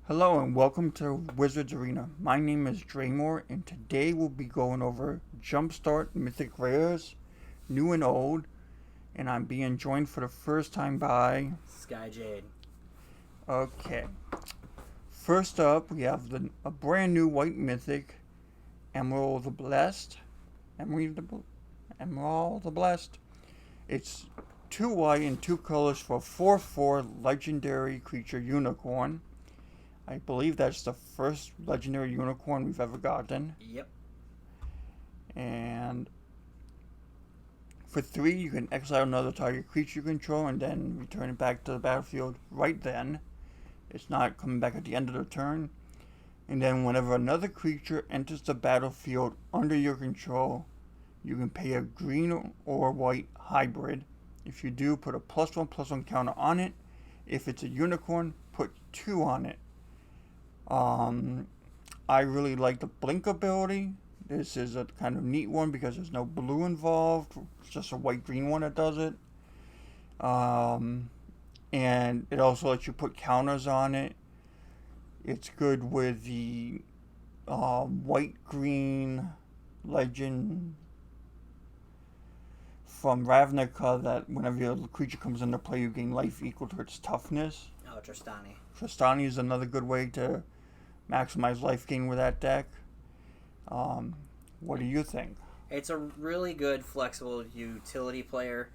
Hello and welcome to Wizards Arena. My name is Draymore and today we'll be going over JumpStart Mythic Rares, new and old, and I'm being joined for the first time by... Jade. Okay. First up, we have a brand new white Mythic, Emerald the Blessed. Emerald the Blessed. It's 2 white and 2 colors for 4/4 legendary creature unicorn. I believe that's the first legendary unicorn we've ever gotten. Yep. And for 3, you can exile another target creature you control and then return it back to the battlefield right then. It's not coming back at the end of the turn. And then whenever another creature enters the battlefield under your control, you can pay a green or white hybrid. If you do, put a +1/+1 counter on it. If it's a unicorn, put 2 on it. I really like the blink ability. This is a kind of neat one because there's no blue involved. It's just a white-green one that does it. And it also lets you put counters on it. It's good with the white-green legend from Ravnica that whenever your creature comes into play, you gain life equal to its toughness. Oh, Tristani. Tristani is another good way to maximize life gain with that deck. What do you think? It's a really good flexible utility player.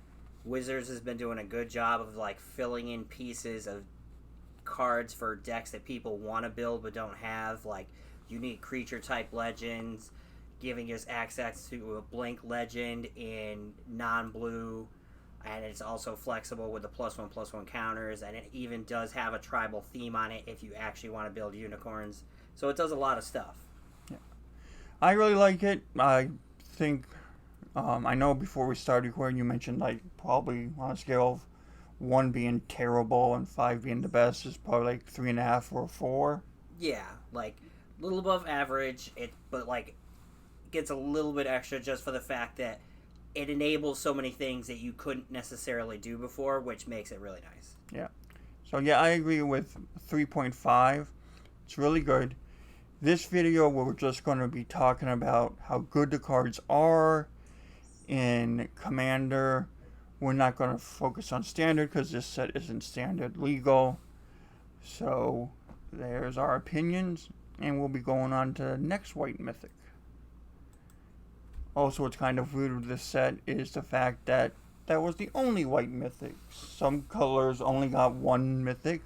Wizards has been doing a good job of filling in pieces of cards for decks that people want to build but don't have, like unique creature type legends, giving us access to a blink legend in non-blue, and it's also flexible with the +1/+1 counters, and it even does have a tribal theme on it if you actually want to build unicorns. So it does a lot of stuff. Yeah. I really like it. I think, I know before we started recording you mentioned probably on a scale of 1 being terrible and 5 being the best is probably 3.5 or 4. Yeah, a little above average, but gets a little bit extra just for the fact that it enables so many things that you couldn't necessarily do before, which makes it really nice. Yeah. So yeah, I agree with 3.5. It's really good. This video, we're just going to be talking about how good the cards are in Commander. We're not going to focus on Standard because this set isn't Standard legal. So there's our opinions, and we'll be going on to the next white Mythic. Also, what's kind of weird with this set is the fact that that was the only white Mythic. Some colors only got 1 Mythic.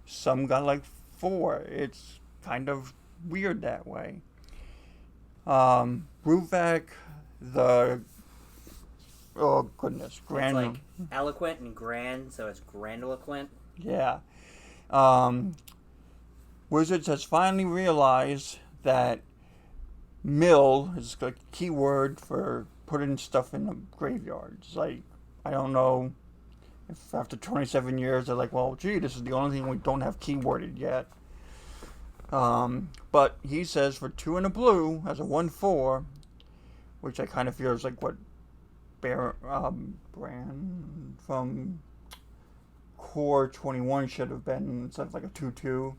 Some got 4. It's kind of weird that way. Ruvak, oh goodness, It's eloquent and grand, so it's grandiloquent. Yeah. Wizards has finally realized that mill is a key word for putting stuff in the graveyards. I don't know if after 27 years they're well, gee, this is the only thing we don't have keyworded yet. But he says for 2 and a blue as a 1/4, which I kind of feel is what Brand from Core 21 should have been instead of a 2/2.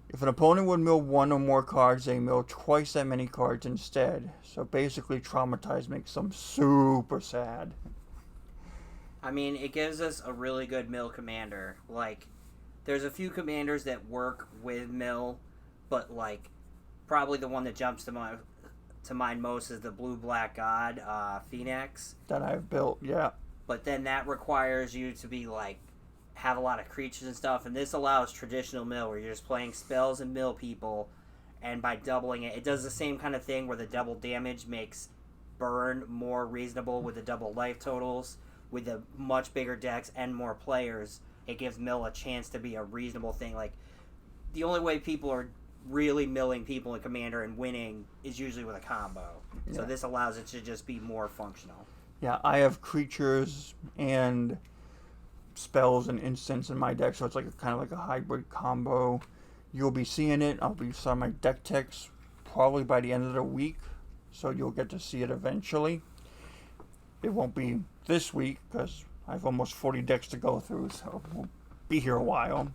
If an opponent would mill 1 or more cards, they mill twice that many cards instead. So basically, Traumatize makes them super sad. I mean, it gives us a really good mill commander. There's a few commanders that work with mill, but probably the one that jumps to mind most is the Blue-Black God, Phoenix. That I've built, yeah. But then that requires you to be have a lot of creatures and stuff, and this allows traditional mill where you're just playing spells and mill people, and by doubling it does the same kind of thing where the double damage makes burn more reasonable with the double life totals. With the much bigger decks and more players, it gives mill a chance to be a reasonable thing. The only way people are really milling people in Commander and winning is usually with a combo. Yeah. So this allows it to just be more functional. Yeah, I have creatures and spells and instants in my deck, so it's kind of a hybrid combo. You'll be seeing it. I'll be starting my deck techs probably by the end of the week, so you'll get to see it eventually. It won't be this week because I have almost 40 decks to go through, so we'll be here a while.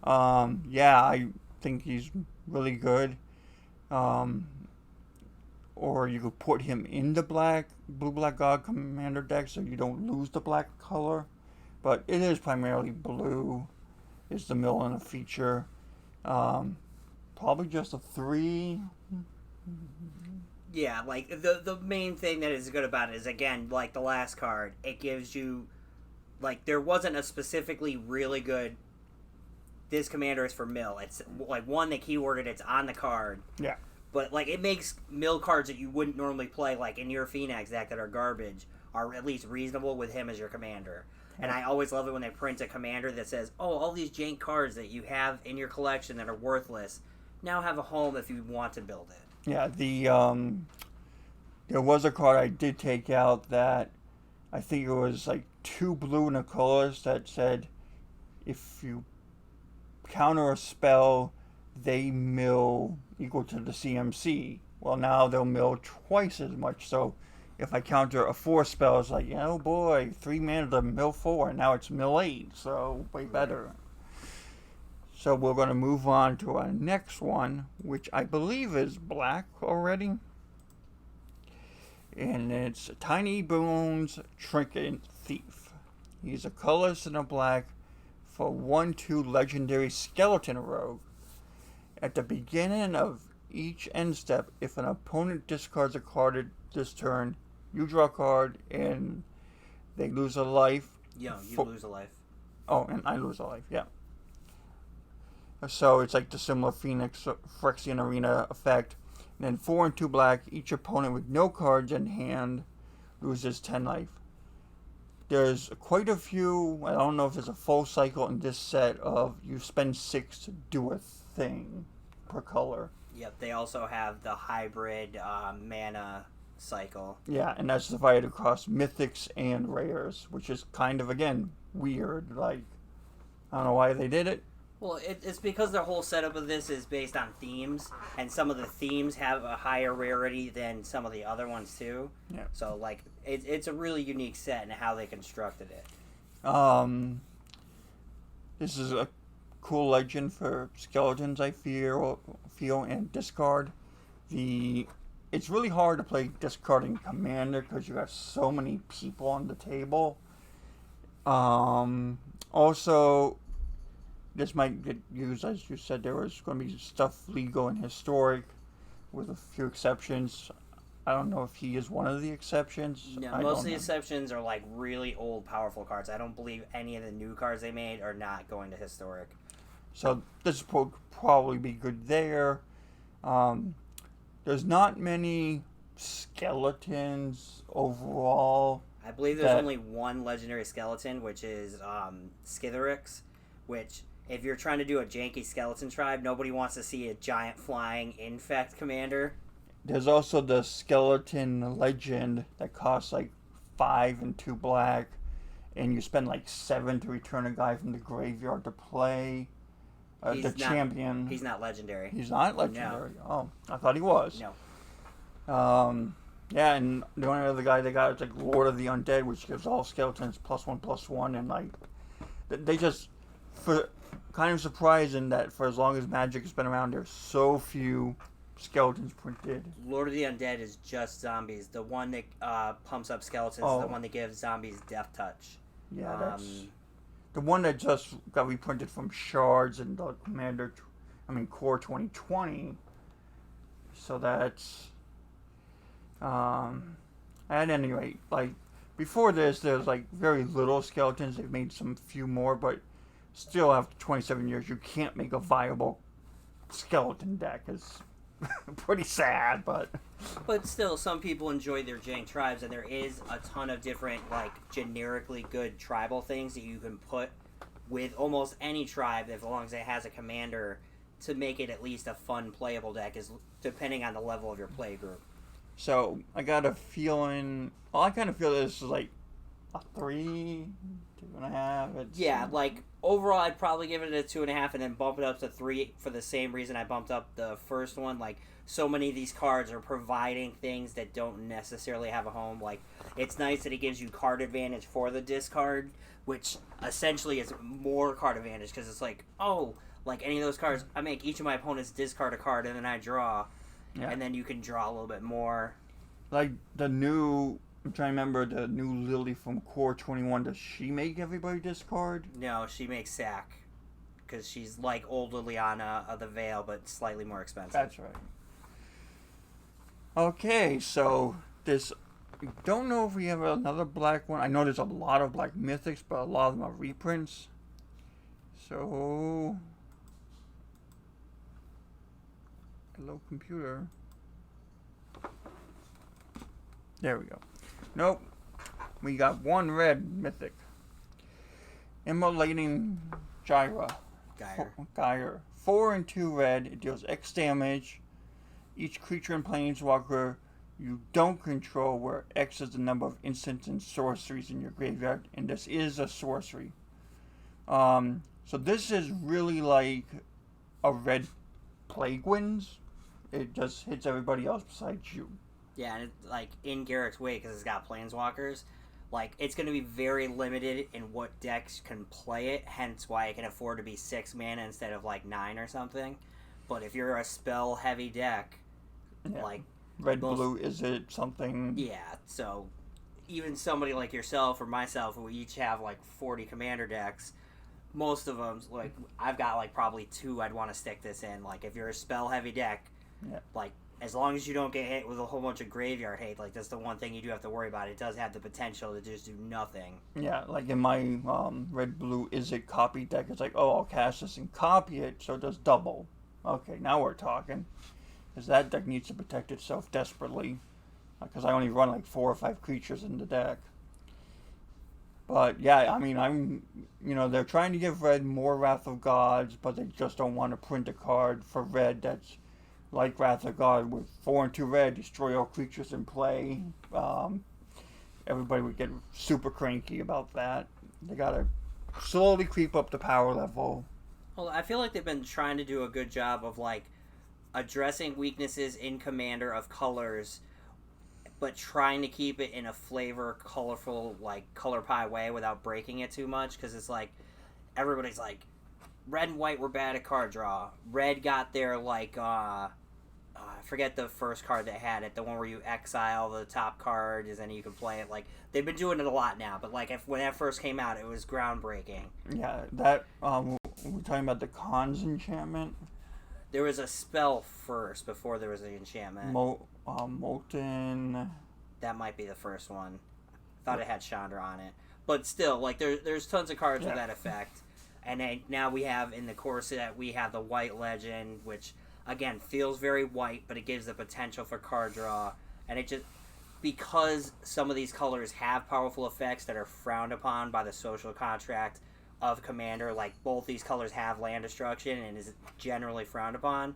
Yeah, I think he's really good. Um, or you could put him in the blue black god commander deck so you don't lose the black color. But it is primarily blue. Is the mill and a feature. Um, Probably just a 3. Yeah, like the main thing that is good about it is, again, like the last card, it gives you, like, there wasn't a specifically really good this commander is for mill. It's like one that keyworded, it's on the card. Yeah. But like it makes mill cards that you wouldn't normally play, like in your Phoenix deck that are garbage, are at least reasonable with him as your commander. And I always love it when they print a commander that says, "Oh, all these jank cards that you have in your collection that are worthless now have a home if you want to build it." Yeah, there was a card I did take out that I think it was like 2 blue and a colorless that said if you counter a spell, they mill equal to the CMC. Well, now they'll mill twice as much. So if I counter a 4 spell, it's like, oh boy, 3 mana to mill 4. Now it's mill 8. So way better. So we're going to move on to our next one, which I believe is black already. And it's Tiny Bones Trinket Thief. He's a colorless and a black for 1/2 legendary skeleton rogue. At the beginning of each end step, if an opponent discards a card this turn, you draw a card and they lose a life. Yeah, you lose a life. Oh, and I lose a life, yeah. So it's like the similar Phoenix Phyrexian Arena effect. And then 4 and 2 black, each opponent with no cards in hand loses 10 life. There's quite a few, I don't know if there's a full cycle in this set of you spend 6 to do a thing per color. Yep, they also have the hybrid mana cycle. Yeah, and that's divided across mythics and rares, which is kind of, again, weird. Like, I don't know why they did it. Well, it's because their whole setup of this is based on themes, and some of the themes have a higher rarity than some of the other ones too. Yeah. So, like, it's a really unique set in how they constructed it. This is a cool legend for skeletons, I feel, and discard. It's really hard to play discarding commander because you got so many people on the table. Also, this might get used, as you said, there was going to be stuff legal and historic with a few exceptions. I don't know if he is one of the exceptions. No, most of the exceptions are like really old, powerful cards. I don't believe any of the new cards they made are not going to historic. So this will probably be good there. There's not many skeletons overall. I believe there's only one legendary skeleton, which is Skitherix, which, if you're trying to do a janky skeleton tribe, nobody wants to see a giant flying infect commander. There's also the skeleton legend that costs like 5 and 2 black, and you spend like 7 to return a guy from the graveyard to play. Champion. He's not legendary. He's not legendary. No. Oh, I thought he was. No. Yeah, and the only other guy they got is like Lord of the Undead, which gives all skeletons +1/+1, and like they just, for kind of surprising that for as long as Magic has been around, there's so few skeletons printed. Lord of the Undead is just zombies. The one that pumps up skeletons is the one that gives zombies death touch. Yeah, that's the one that just got reprinted from Shards and the Core 2020. So that's at any rate, like before this, there's like very little skeletons. They've made some few more, but still after 27 years, you can't make a viable skeleton deck. It's pretty sad, but still, some people enjoy their jank tribes, and there is a ton of different, like, generically good tribal things that you can put with almost any tribe, as long as it has a commander, to make it at least a fun playable deck, is depending on the level of your play group. So I got a feeling. Well, I kind of feel this is like a 3, 2.5. Yeah, like overall, I'd probably give it a 2.5, and then bump it up to 3 for the same reason I bumped up the first one. Like, so many of these cards are providing things that don't necessarily have a home. Like, it's nice that it gives you card advantage for the discard, which essentially is more card advantage because it's like, oh, like any of those cards, I make each of my opponents discard a card and then I draw, and then you can draw a little bit more. Like the new, I'm trying to remember the new Lily from Core 21. Does she make everybody discard? No, she makes sack because she's like old Liliana of the Veil, but slightly more expensive. That's right. Okay, so this. I don't know if we have another black one. I know there's a lot of black mythics, but a lot of them are reprints. So, hello computer. There we go. Nope. We got one red mythic. Immolating Gyre. 4 and 2 red. It deals X damage. Each creature and planeswalker you don't control, where X is the number of instants and sorceries in your graveyard, and this is a sorcery. So this is really like a red Plague Winds. It just hits everybody else besides you. Yeah, and it's like in Garrick's way, because it's got planeswalkers, like it's going to be very limited in what decks can play it, hence why it can afford to be 6 mana instead of like 9 or something. But if you're a spell heavy deck, like blue, is it something? Yeah, so even somebody like yourself or myself, who each have like 40 commander decks, most of them, like I've got like probably 2 I'd want to stick this in. Like if you're a spell heavy deck, like as long as you don't get hit with a whole bunch of graveyard hate, like that's the one thing you do have to worry about. It does have the potential to just do nothing. Yeah, like in my red blue is it copy deck, it's like, oh, I'll cast this and copy it, so it does double. Okay, now we're talking. Because that deck needs to protect itself desperately. Because I only run like 4 or 5 creatures in the deck. But yeah, I mean, they're trying to give red more Wrath of Gods, but they just don't want to print a card for red that's like Wrath of God with 4 and 2 red, destroy all creatures in play. Everybody would get super cranky about that. They gotta slowly creep up the power level. Well, I feel like they've been trying to do a good job of like addressing weaknesses in Commander of colors, but trying to keep it in a flavor, colorful, like color pie way without breaking it too much. Because it's like everybody's like, red and white were bad at card draw. Red got their like I forget the first card that had it, the one where you exile the top card and then you can play it. Like they've been doing it a lot now, but like when that first came out, it was groundbreaking. Yeah, that we're talking about the Khan's enchantment. There was a spell first before there was an enchantment. Molten. That might be the first one. Thought it had Chandra on it, but still, like there's tons of cards with that effect. And then now we have in the core set we have the White Legend, which again feels very white, but it gives the potential for card draw. And it just because some of these colors have powerful effects that are frowned upon by the social contract of Commander, like both these colors have land destruction and is generally frowned upon.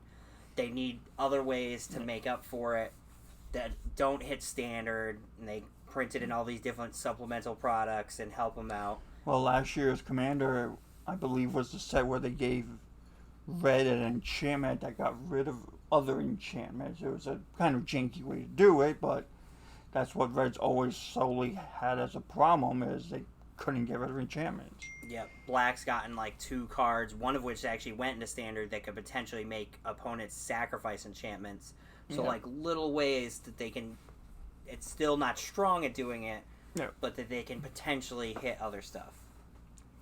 They need other ways to make up for it that don't hit standard, and they print it in all these different supplemental products and help them out. Well, last year's Commander, I believe, was the set where they gave red an enchantment that got rid of other enchantments. It was a kind of janky way to do it, but that's what red's always solely had as a problem, is they couldn't get rid of enchantments. Yep, black's gotten like 2 cards, one of which actually went into standard that could potentially make opponents sacrifice enchantments. So like little ways that they can, it's still not strong at doing it, but that they can potentially hit other stuff.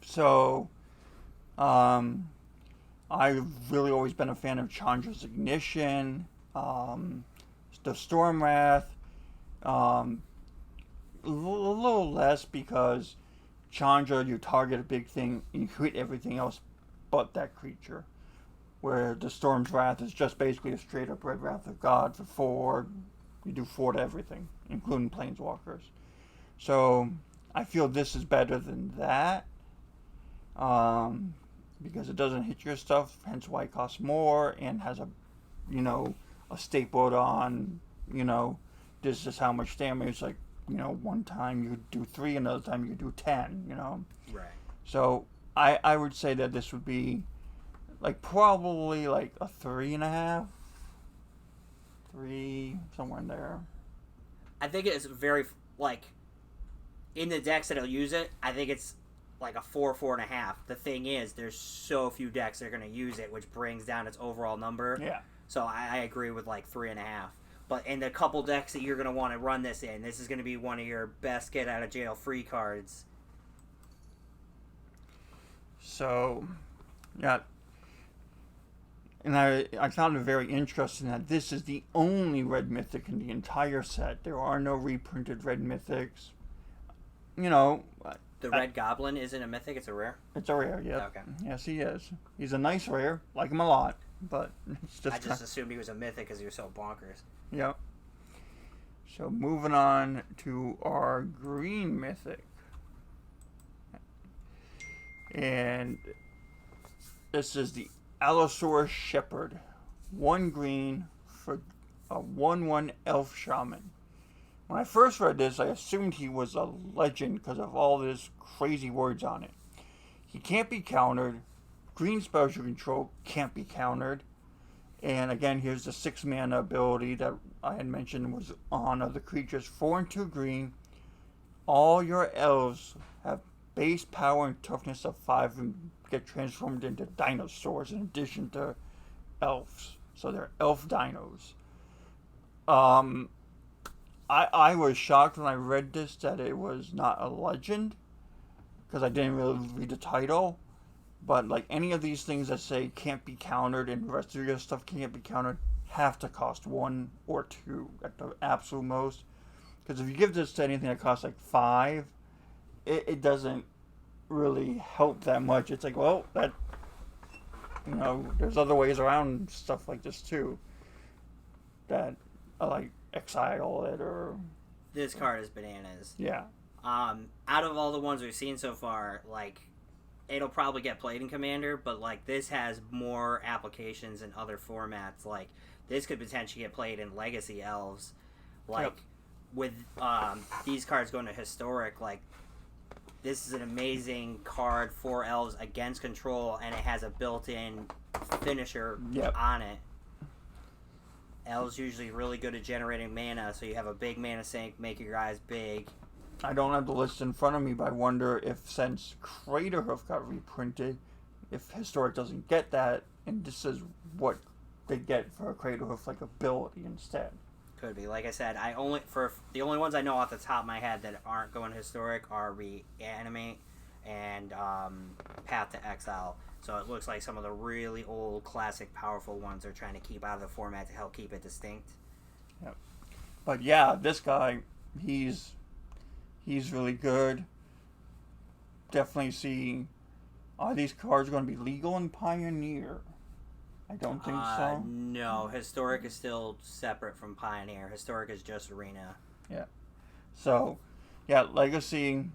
So, I've really always been a fan of Chandra's Ignition, the Storm Wrath, a little less because Chandra, you target a big thing, and you hit everything else but that creature. Where the Storm's Wrath is just basically a straight up red Wrath of God for 4. You do 4 to everything, including planeswalkers. So I feel this is better than that. Because it doesn't hit your stuff, hence why it costs more, and has a staple on, this is how much damage. Like, one time you do 3, another time you do 10, Right. So I would say that this would be like probably like a 3.5, 3, somewhere in there. I think it's very like in the decks that'll use it. I think it's like a 4.5. The thing is, there's so few decks that are going to use it, which brings down its overall number. Yeah. So I agree with like 3.5. But in the couple decks that you're going to want to run this in, this is going to be one of your best get out of jail free cards. So, yeah. And I found it very interesting that this is the only red mythic in the entire set. There are no reprinted red mythics. You know. The red goblin isn't a mythic, it's a rare? It's a rare, yeah. Okay. Yes, he is. He's a nice rare. Like him a lot. But it's just... I just assumed he was a mythic because he was so bonkers. Yep. So moving on to our green mythic. And this is the Allosaurus Shepherd. 1 green for a 1/1 elf shaman. When I first read this, I assumed he was a legend because of all this crazy words on it. He can't be countered. Green spells you control can't be countered. And again, here's the 6 mana ability that I had mentioned was on other creatures. 4 and 2 green. All your elves have base power and toughness of 5 and get transformed into dinosaurs in addition to elves. So they're elf dinos. I was shocked when I read this that it was not a legend because I didn't really read the title. But like any of these things that say can't be countered and the rest of your stuff can't be countered have to cost 1 or 2 at the absolute most. Because if you give this to anything that costs like 5, it doesn't really help that much. It's like, well, that, you know, there's other ways around stuff like this too. That like exile it or... This card is bananas. Yeah. Out of all the ones we've seen so far, like, it'll probably get played in Commander, but like this has more applications in other formats. Like this could potentially get played in Legacy Elves. Like yep. With these cards going to Historic, like this is an amazing card for Elves against control, and it has a built-in finisher yep. on it. Elves usually really good at generating mana, so you have a big mana sink, make your guys big. I don't have the list in front of me, but I wonder if since Craterhoof got reprinted, if Historic doesn't get that, and this is what they get for a Craterhoof, like ability instead. Could be. Like I said, the only ones I know off the top of my head that aren't going Historic are Reanimate and Path to Exile. So it looks like some of the really old, classic, powerful ones are trying to keep out of the format to help keep it distinct. Yep. But yeah, this guy, he's really good. Definitely see, are these cards going to be legal in Pioneer? I don't think so. No, Historic is still separate from Pioneer. Historic is just Arena. Yeah. So, yeah, Legacy,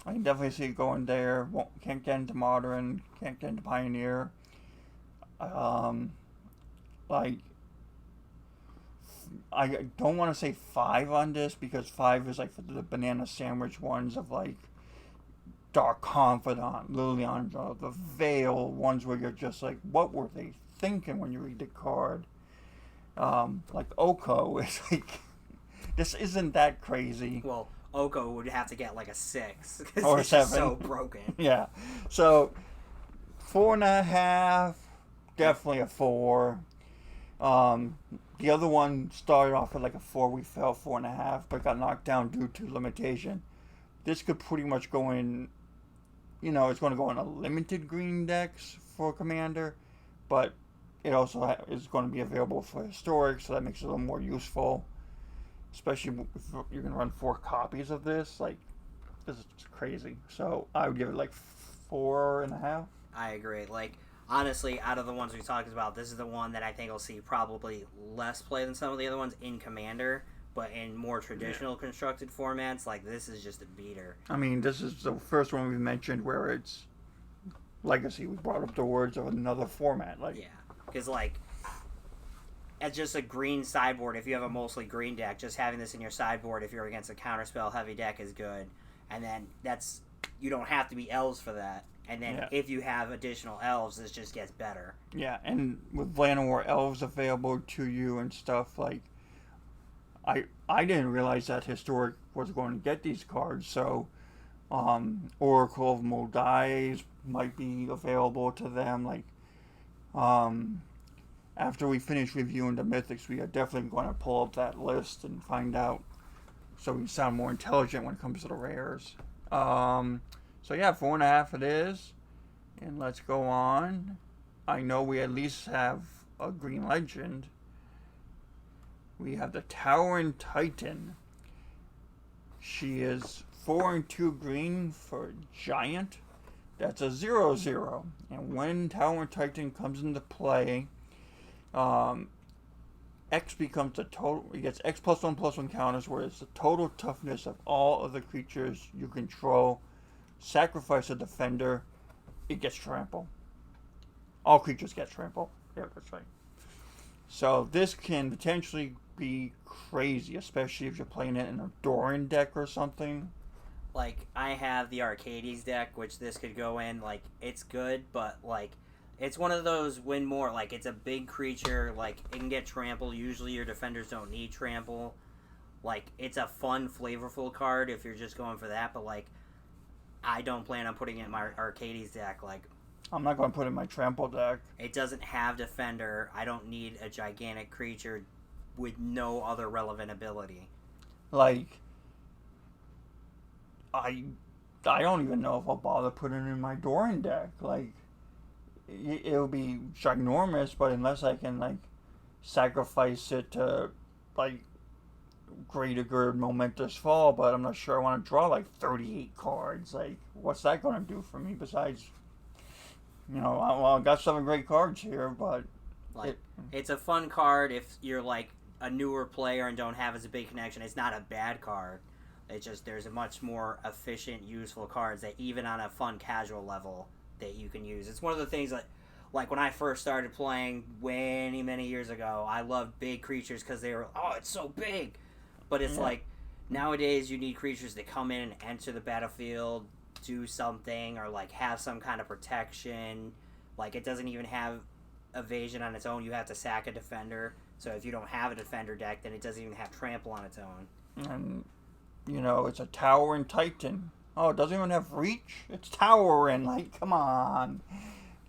I can definitely see it going there. Can't get into Modern, can't get into Pioneer. Like, I don't want to say 5 on this because 5 is like for the banana sandwich ones of like Dark Confidant, Liliandra, the Veil, ones where you're just like, what were they thinking when you read the card? Like Oko is like, this isn't that crazy. Well, Oko would have to get like a 6 because or it's 7. just so broken. Yeah. So 4.5, definitely a 4. The other one started off at like a 4. We fell 4.5, but got knocked down due to limitation. This could pretty much go in, you know, it's going to go in a limited green decks for Commander, but it also is going to be available for Historic, so that makes it a little more useful. Especially if you're going to run 4 copies of this. Like, this is just crazy. So I would give it like 4.5. I agree. Like, honestly, out of the ones we talked about, this is the one that I think will see probably less play than some of the other ones in Commander, but in more traditional constructed formats, like, this is just a beater. I mean, this is the first one we mentioned where it's Legacy. We brought up the words of another format. Like, yeah, because, like, as just a green sideboard, if you have a mostly green deck, just having this in your sideboard if you're against a counterspell heavy deck is good. And then that's, you don't have to be elves for that. And then if you have additional elves, this just gets better. Yeah, and with Llanowar elves available to you and stuff, like, I didn't realize that Historic was going to get these cards, so Oracle of Moldies might be available to them. Like, after we finish reviewing the Mythics, we are definitely going to pull up that list and find out so we sound more intelligent when it comes to the rares. So yeah, 4.5 it is. And let's go on. I know we at least have a green legend. We have the Towering Titan. She is 4 and 2 green for Giant. That's a 0/0. And when Towering Titan comes into play, X becomes the total. He gets X +1/+1 counters, where it's the total toughness of all of the creatures you control. Sacrifice a defender, it gets trample. All creatures get trample. Yeah, that's right. So this can potentially be crazy, especially if you're playing it in a Doran deck or something. Like, I have the Arcades deck, which this could go in. Like, it's good, but, like, it's one of those win more. Like, it's a big creature. Like, it can get trample. Usually your defenders don't need trample. Like, it's a fun, flavorful card if you're just going for that. But, like, I don't plan on putting it in my Arcades deck. Like, I'm not going to put it in my trample deck. it doesn't have defender. I don't need a gigantic creature with no other relevant ability. Like, I don't even know if I'll bother putting it in my Doran deck. Like, it'll be ginormous, but unless I can, like, sacrifice it to, like, Greater Good Momentous Fall, but I'm not sure I want to draw, like, 38 cards. Like, what's that going to do for me besides, I got 7 great cards here, but... Like, it's a fun card if you're, like, a newer player and don't have as a big connection. It's not a bad card. It's just there's a much more efficient, useful cards that even on a fun, casual level that you can use. It's one of the things that, like, when I first started playing many, many years ago, I loved big creatures because they were, oh, it's so big. But it's like, nowadays you need creatures that come in and enter the battlefield, do something, or, like, have some kind of protection. Like, it doesn't even have evasion on its own. You have to sack a defender. So if you don't have a defender deck, then it doesn't even have trample on its own. And, it's a Towering Titan. Oh, it doesn't even have reach? It's towering. Like, come on.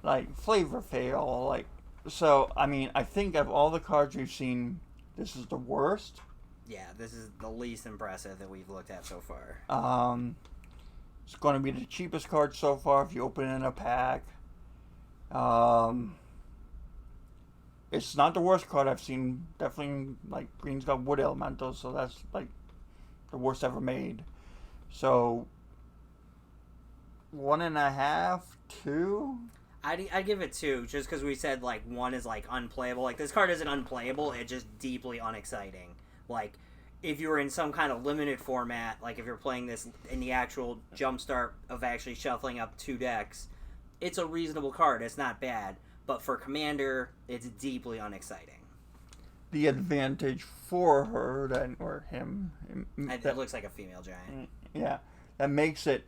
Like, flavor fail. Like, so, I mean, I think of all the cards we've seen, this is the worst. Yeah, this is the least impressive that we've looked at so far. It's going to be the cheapest card so far if you open it in a pack. It's not the worst card I've seen. Definitely, like, green's got wood elementals, so that's, like, the worst ever made. So, 1.5, 2? I'd give it 2, just because we said, like, 1 is, like, unplayable. Like, this card isn't unplayable, it's just deeply unexciting. Like, if you were in some kind of limited format, like if you're playing this in the actual JumpStart of actually shuffling up 2 decks, it's a reasonable card. It's not bad. But for Commander, it's deeply unexciting. The advantage for her, or him... It looks like a female giant. Yeah. That makes it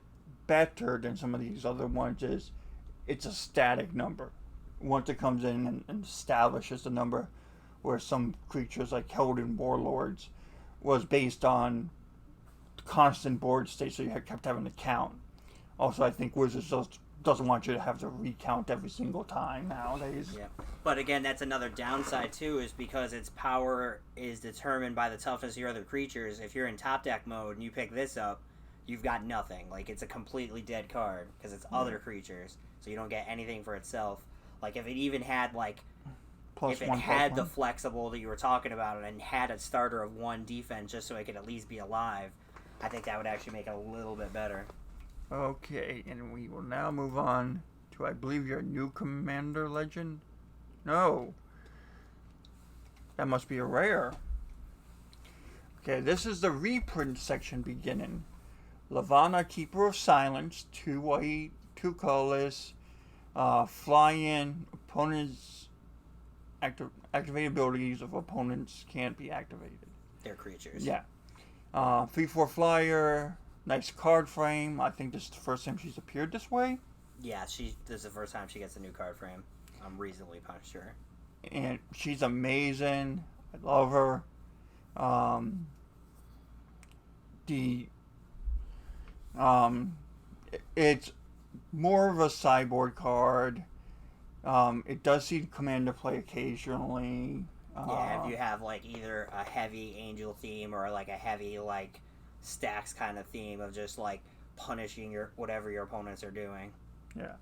better than some of these other ones is it's a static number. Once it comes in and establishes the number, where some creatures like Helden Warlords was based on constant board state, so you kept having to count. Also, I think Wizards doesn't want you to have to recount every single time nowadays. Yeah. But again, that's another downside too, is because its power is determined by the toughness of your other creatures. If you're in top deck mode and you pick this up, you've got nothing. Like, it's a completely dead card because it's other creatures, so you don't get anything for itself. Like, if it even had, like, if it had the flexible that you were talking about and had a starter of 1 defense just so it could at least be alive, I think that would actually make it a little bit better. Okay, and we will now move on to, I believe, your new Commander Legend? No. That must be a rare. Okay, this is the reprint section beginning. Lavanna, Keeper of Silence, 2 white, 2 colorless, fly in, opponents' activated abilities of opponents can't be activated. They're creatures. Yeah. 3/4 flyer, nice card frame. I think this is the first time she's appeared this way. Yeah, this is the first time she gets a new card frame. I'm reasonably sure. And she's amazing. I love her. It's more of a sideboard card. It does see Commander play occasionally. Yeah, if you have like either a heavy angel theme or like a heavy like stacks kind of theme of just like punishing your whatever your opponents are doing. Yeah.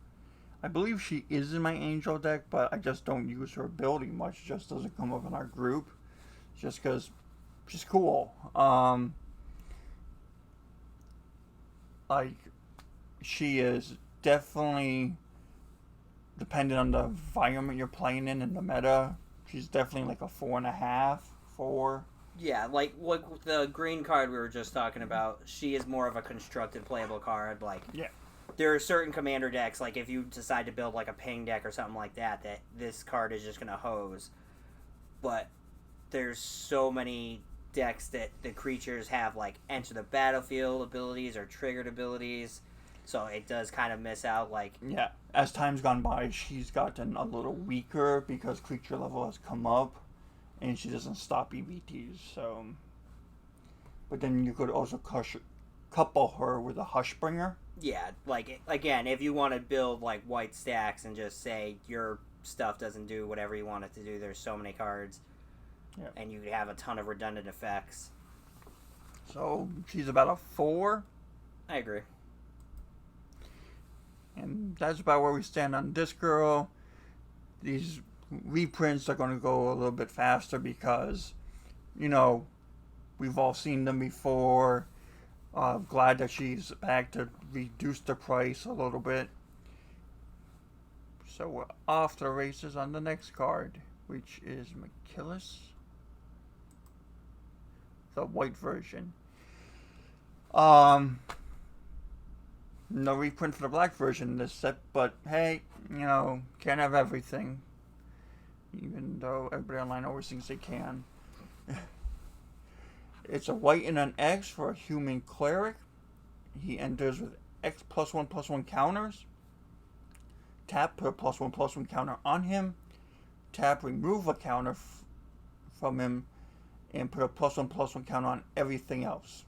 I believe she is in my angel deck, but I just don't use her ability much. It just doesn't come up in our group. Just because she's cool. Like, she is definitely dependent on the environment you're playing in and the meta. She's definitely like a 4.5, 4. Yeah, like the green card we were just talking about, she is more of a constructed playable card. Like, Yeah. there are certain commander decks, like if you decide to build like a ping deck or something like that, that this card is just gonna hose. But there's so many decks that the creatures have like enter the battlefield abilities or triggered abilities, so it does kind of miss out. Like, Yeah. As time's gone by, she's gotten a little weaker because creature level has come up, and she doesn't stop EVTs. So, but then you could also couple her with a Hushbringer. yeah, like again, if you want to build like white stacks and just say your stuff doesn't do whatever you want it to do, there's so many cards. Yeah. And you have a ton of redundant effects. So she's about a 4. I agree. And that's about where we stand on this girl. These reprints are going to go a little bit faster because, we've all seen them before. Glad that she's back to reduce the price a little bit. So we're off to the races on the next card, which is McKillis. The white version. No reprint for the black version in this set, but hey, can't have everything. Even though everybody online always thinks they can. It's a white and an X for a human cleric. He enters with X +1/+1 counters. Tap, put a +1/+1 counter on him. Tap, remove a counter from him, and put a +1/+1 counter on everything else.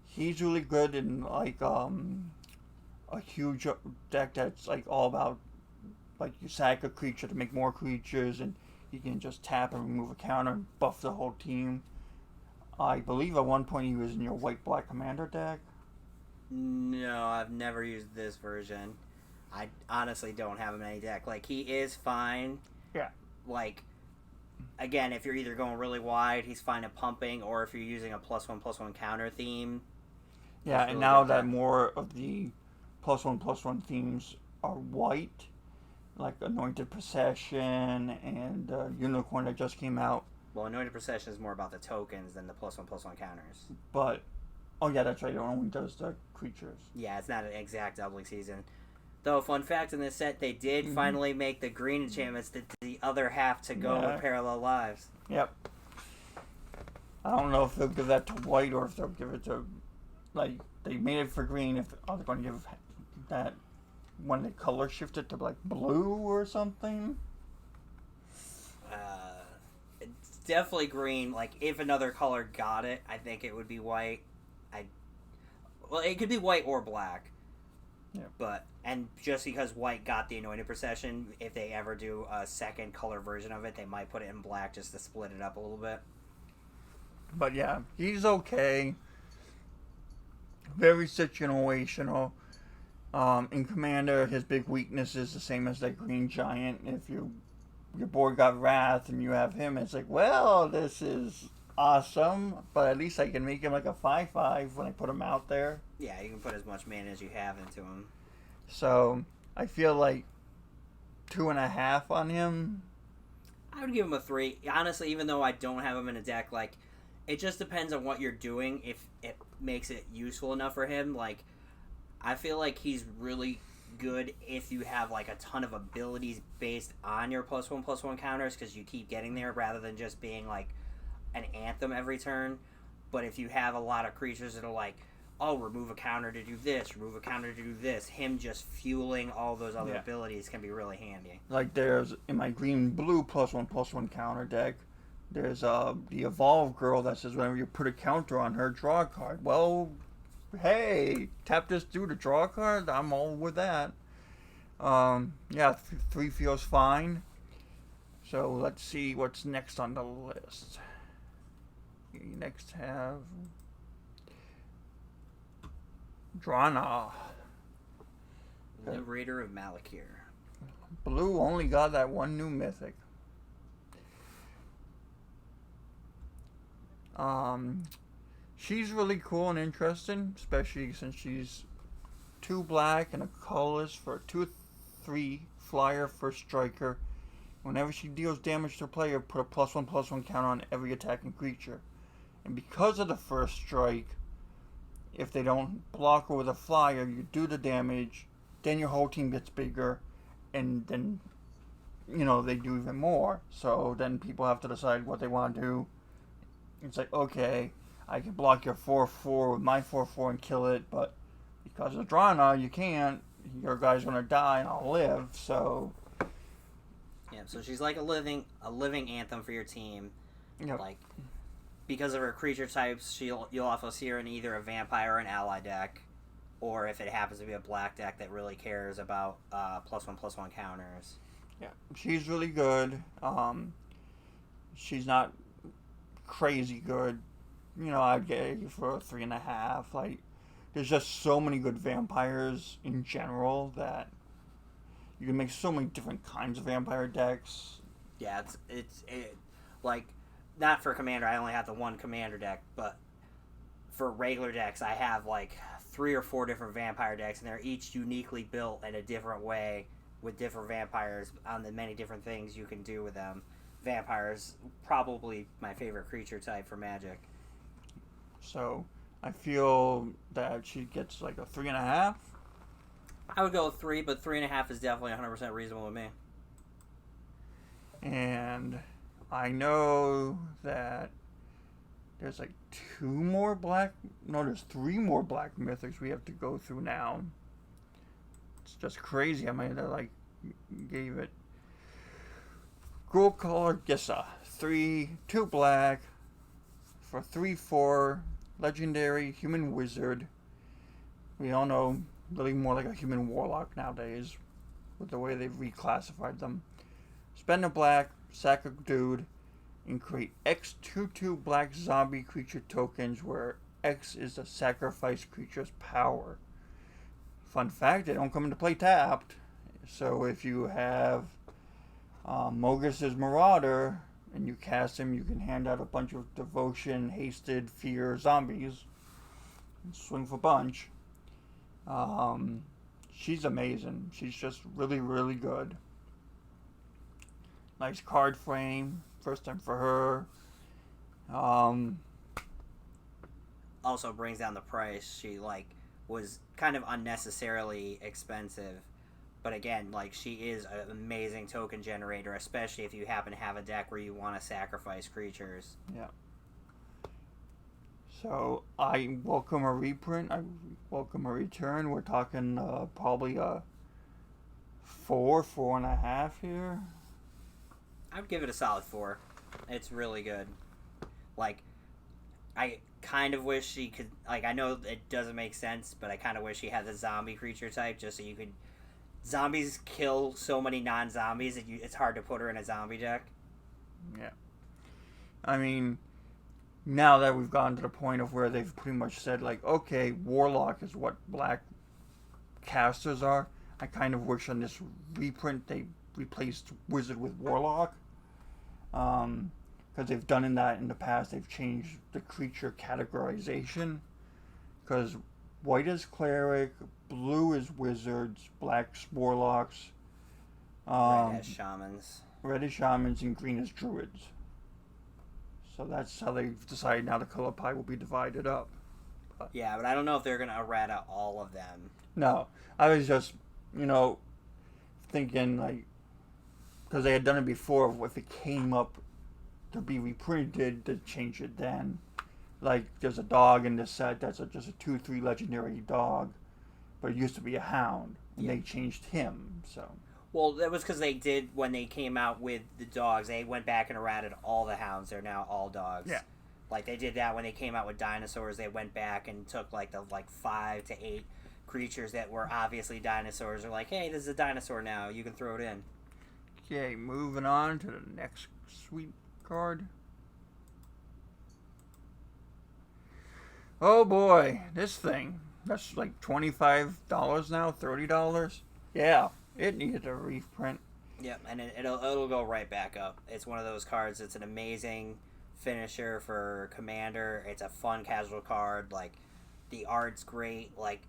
He's really good in like a huge deck that's like all about like you sack a creature to make more creatures, and you can just tap and remove a counter and buff the whole team. I believe at one point he was in your white-black commander deck. No, I've never used this version. I honestly don't have him in any deck. Like, he is fine. Yeah. Like, again, if you're either going really wide, he's fine at pumping, or if you're using a +1/+1 counter theme. Yeah, really and now good that deck. more of the +1/+1 themes are white, like Anointed Procession and Unicorn that just came out. Well, Anointed Procession is more about the tokens than the +1/+1 counters. But, oh yeah, that's right, it only does the creatures. Yeah, it's not an exact doubling season. Though, fun fact in this set, they did finally make the green enchantments the other half to go with Parallel Lives. Yep. I don't know if they'll give that to white or if they'll give it to, like, they made it for green. If are they going to give that when they color shift it to like blue or something? It's definitely green. Like, if another color got it, I think it would be white. Well, it could be white or black. Yeah. And just because white got the Anointed Procession, if they ever do a second color version of it, they might put it in black just to split it up a little bit. But yeah, he's okay. Very situational. In Commander, his big weakness is the same as that Green Giant. If your board got Wrath and you have him, it's like, well, this is awesome, but at least I can make him like a 5/5 when I put him out there. Yeah, you can put as much mana as you have into him. So I feel like 2.5 on him. I would give him a 3. Honestly, even though I don't have him in a deck, like, it just depends on what you're doing, if it makes it useful enough for him. Like, I feel like he's really good if you have, like, a ton of abilities based on your +1/+1 counters, because you keep getting there rather than just being, like, an anthem every turn. But if you have a lot of creatures that are like, oh, remove a counter to do this, remove a counter to do this, him just fueling all those other abilities can be really handy. Like there's, in my green-blue +1/+1 counter deck, there's the Evolve Girl that says whenever you put a counter on her, draw a card. Well, hey, tap this dude to draw a card. I'm all with that. Yeah, 3 feels fine. So let's see what's next on the list. We next have Drana. Liberator of Malakir. Blue only got that one new mythic. She's really cool and interesting, especially since she's 2 black and a colorless for a 2/3 flyer for striker. Whenever she deals damage to a player, put a +1/+1 counter on every attacking creature. And because of the first strike, if they don't block her with a flyer, you do the damage, then your whole team gets bigger, and then, they do even more. So then people have to decide what they want to do. It's like, okay, I can block your 4/4 with my 4/4 and kill it, but because of Drana, you can't. Your guy's gonna die and I'll live, so... Yeah, so she's like a living anthem for your team. Yep. Like, because of her creature types, you'll also see her in either a vampire or an ally deck, or if it happens to be a black deck that really cares about +1/+1 counters. Yeah, she's really good. She's not crazy good. I'd get it for a 3.5. Like, there's just so many good vampires in general that you can make so many different kinds of vampire decks. Yeah, it's like, not for commander. I only have the one commander deck, but for regular decks, I have like 3 or 4 different vampire decks, and they're each uniquely built in a different way with different vampires on the many different things you can do with them. Vampires, probably my favorite creature type for Magic. So I feel that she gets like a 3.5. I would go with 3, but 3.5 is definitely 100% reasonable with me. And I know that there's like 2 more black... No, there's 3 more black mythics we have to go through now. It's just crazy how many that gave it. Gold color Gissa. 2 black for 3/4 legendary human wizard. We all know really more like a human warlock nowadays with the way they've reclassified them. Spend a black, sack a dude, and create X 2/2 black zombie creature tokens where X is the sacrifice creature's power. Fun fact, they don't come into play tapped. So if you have Mogus's Marauder and you cast him, you can hand out a bunch of Devotion, Hasted, Fear zombies and swing for bunch. She's amazing. She's just really, really good. Nice card frame. First time for her. Also brings down the price. She was kind of unnecessarily expensive, but again, she is an amazing token generator, especially if you happen to have a deck where you want to sacrifice creatures. Yeah. So I welcome a reprint. I welcome a return. We're talking probably a 4.5 here. I would give it a solid 4. It's really good. I kind of wish she could... I know it doesn't make sense, but I kind of wish she had the zombie creature type, just so you could... Zombies kill so many non-zombies that it's hard to put her in a zombie deck. Yeah. I mean, now that we've gotten to the point of where they've pretty much said, okay, Warlock is what black casters are, I kind of wish on this reprint they replaced Wizard with Warlock. Because they've done that in the past. They've changed the creature categorization. Because white is Cleric, blue is Wizards, black's Warlocks. Red is Shamans. Red is Shamans, and green is Druids. So that's how they've decided now the color pie will be divided up. Yeah, but I don't know if they're going to errata all of them. No. I was just, thinking, because they had done it before, if it came up to be reprinted, to change it then. There's a dog in this set that's just a 2/3 legendary dog, but it used to be a hound, and they changed him, so... Well, that was because they did, when they came out with the dogs, they went back and errated all the hounds. They're now all dogs. Yeah. Like they did that when they came out with dinosaurs. They went back and took like the 5 to 8 creatures that were obviously dinosaurs. They're like, hey, this is a dinosaur now. You can throw it in. Okay, moving on to the next sweet card. Oh boy, this thing. That's like $25 now, $30. Yeah, it needed a reprint. Yep, and it'll go right back up. It's one of those cards. It's an amazing finisher for Commander. It's a fun casual card. Like the art's great. Like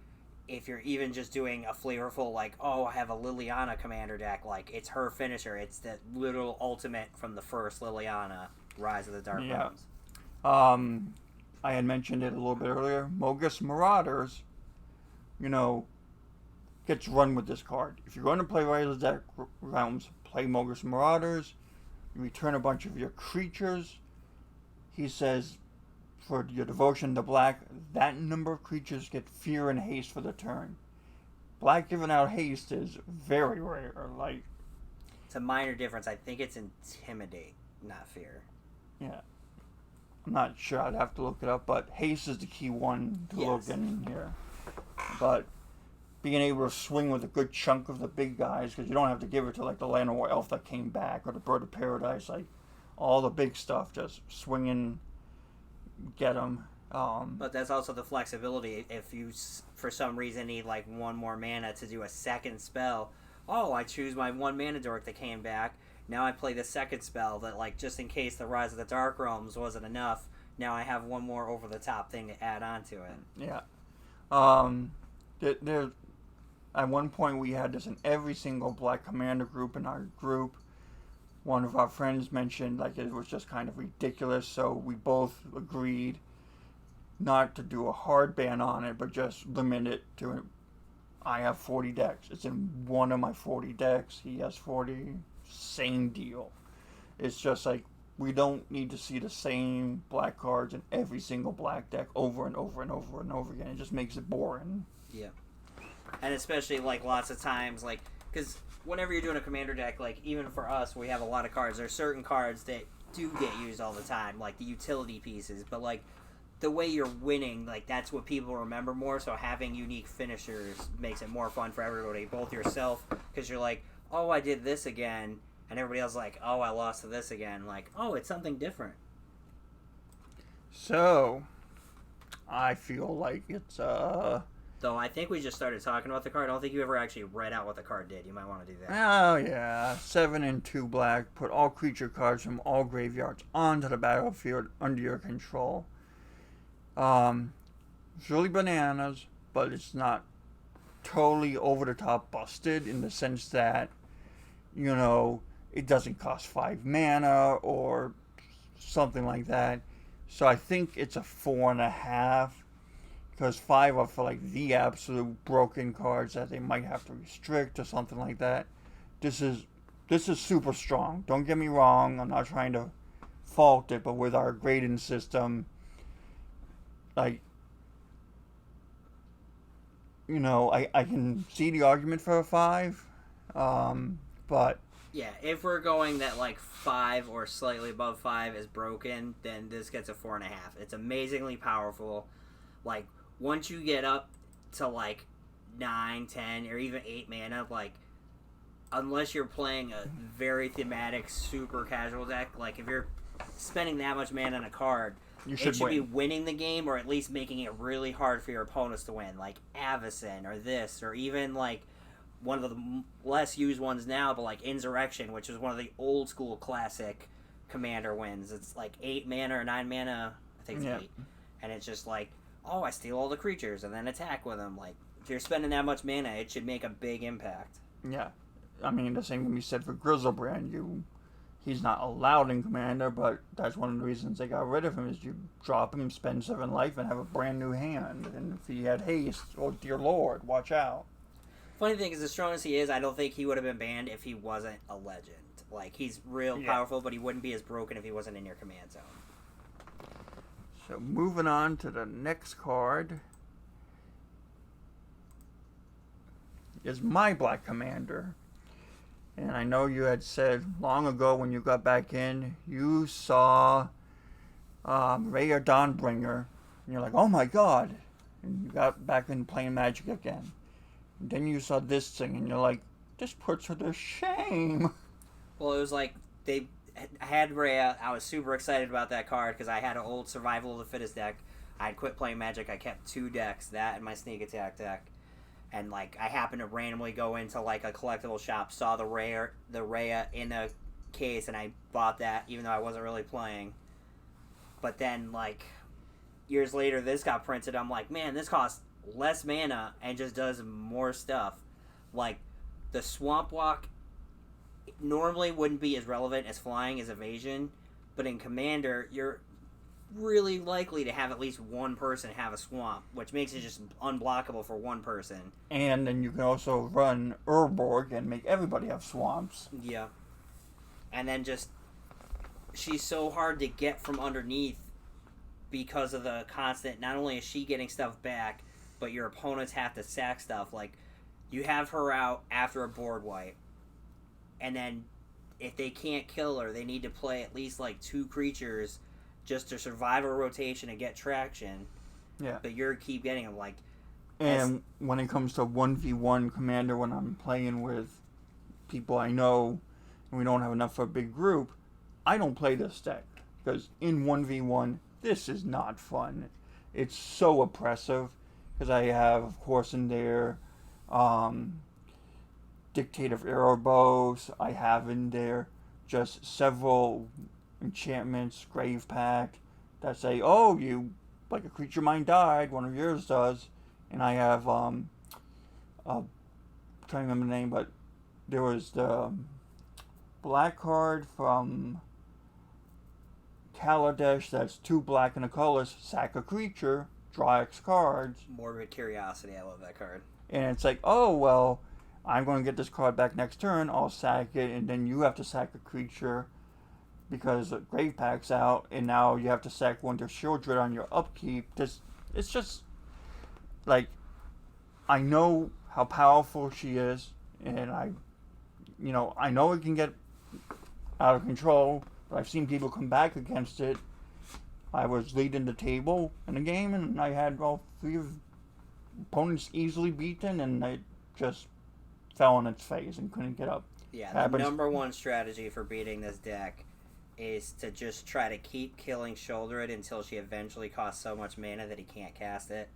if you're even just doing a flavorful, like, oh, I have a Liliana Commander deck. Like it's her finisher. It's the literal ultimate from the first Liliana, Rise of the Dark Realms. I had mentioned it a little bit earlier. Mogus Marauders, gets run with this card. If you're going to play Rise of the Dark Realms, play Mogus Marauders. You return a bunch of your creatures. He says, for your devotion to black, that number of creatures get fear and haste for the turn. Black giving out haste is very rare. Like, it's a minor difference. I think it's intimidate, not fear. Yeah. I'm not sure. I'd have to look it up, but haste is the key one to look in here. But being able to swing with a good chunk of the big guys, because you don't have to give it to like the Llanowar Elf that came back or the Bird of Paradise, like all the big stuff, just swinging, get them. But that's also the flexibility. If you, for some reason, need like one more mana to do a second spell, I choose my 1 mana dork that came back. Now I play the second spell that, like, just in case the Rise of the Dark Realms wasn't enough, now I have one more over-the-top thing to add on to it. Yeah. There, at one point, we had this in every single Black Commander group in our group. One of our friends mentioned, like, it was just kind of ridiculous, so we both agreed not to do a hard ban on it, but just limit it to, I have 40 decks. It's in one of my 40 decks. He has 40. Same deal. It's just like we don't need to see the same black cards in every single black deck over and over and over and over again. It just makes it boring. Yeah. And especially like lots of times, like, because whenever you're doing a commander deck, like even for us, we have a lot of cards. There's certain cards that do get used all the time, like the utility pieces, but like the way you're winning, like that's what people remember more. So having unique finishers makes it more fun for everybody, both yourself, because you're like, oh, I did this again, and everybody else like, oh, I lost to this again. Like, oh, it's something different. So, I feel like it's Though I think we just started talking about the card. I don't think you ever actually read out what the card did. You might want to do that. Oh yeah, 7 and 2 black. Put all creature cards from all graveyards onto the battlefield under your control. It's really bananas, but it's not totally over the top busted in the sense that, it doesn't cost 5 mana or something like that. So I think it's a 4.5, because 5 are for like the absolute broken cards that they might have to restrict or something like that. This is super strong. Don't get me wrong. I'm not trying to fault it, but with our grading system, like, I can see the argument for a 5, but yeah, if we're going that like 5 or slightly above 5 is broken, then this gets a 4.5. It's amazingly powerful. Like once you get up to like 9, 10, or even 8 mana, like unless you're playing a very thematic, super casual deck, like if you're spending that much mana on a card, it should be winning the game, or at least making it really hard for your opponents to win, like Avacyn or this, or even like one of the less used ones now, but like Insurrection, which is one of the old school classic commander wins. It's like 8 mana or 9 mana, I think it's 8, and it's just like, oh, I steal all the creatures and then attack with them. Like if you're spending that much mana, it should make a big impact. Yeah, I mean the same can be said for Grizzlebrand. He's not allowed in Commander, but that's one of the reasons they got rid of him, is you drop him, spend 7 life, and have a brand new hand. And if he had haste, oh dear lord, watch out. Funny thing is, as strong as he is, I don't think he would have been banned if he wasn't a legend. Like, he's real powerful, but he wouldn't be as broken if he wasn't in your command zone. So, moving on to the next card is my Black Commander. And I know you had said long ago when you got back in, you saw Rhea Dawnbringer, and you're like, oh my god, and you got back in playing Magic again. And then you saw this thing, and you're like, this puts her to shame. Well, it was like they had Rhea. I was super excited about that card because I had an old Survival of the Fittest deck. I had quit playing Magic. I kept 2 decks, that and my Sneak Attack deck. And like I happened to randomly go into like a collectible shop, saw the Rhea in a case, and I bought that even though I wasn't really playing. But then like years later, this got printed. I'm like, man, this costs less mana and just does more stuff. Like the Swamp Walk normally wouldn't be as relevant as flying as evasion, but in Commander, you're really likely to have at least one person have a swamp, which makes it just unblockable for one person. And then you can also run Urborg and make everybody have swamps. Yeah. And then just, she's so hard to get from underneath because of the constant, not only is she getting stuff back, but your opponents have to sack stuff. Like, you have her out after a board wipe, and then if they can't kill her, they need to play at least like 2 creatures just to survive a rotation and get traction. Yeah. But you keep getting them, like... And when it comes to 1v1 Commander, when I'm playing with people I know, and we don't have enough for a big group, I don't play this deck. Because in 1v1, this is not fun. It's so oppressive. Because I have, of course, in there, Dictate of Erebos. I have in there just several enchantments, Grave Pact, that say, oh, you, like a creature mine died, one of yours does. And I have, I'm trying to remember the name, but there was the black card from Kaladesh that's 2 black and a colorless, sack a creature, draw X cards. Morbid Curiosity, I love that card. And it's like, oh, well, I'm going to get this card back next turn, I'll sack it, and then you have to sack a creature because the Grave Pack's out, and now you have to sack Wonder Shieldred on your upkeep. It's just, like, I know how powerful she is, and I know it can get out of control, but I've seen people come back against it. I was leading the table in a game, and I had all 3 opponents easily beaten, and I just fell on its face and couldn't get up. Yeah, the number one strategy for beating this deck is to just try to keep killing Shieldred until she eventually costs so much mana that he can't cast it.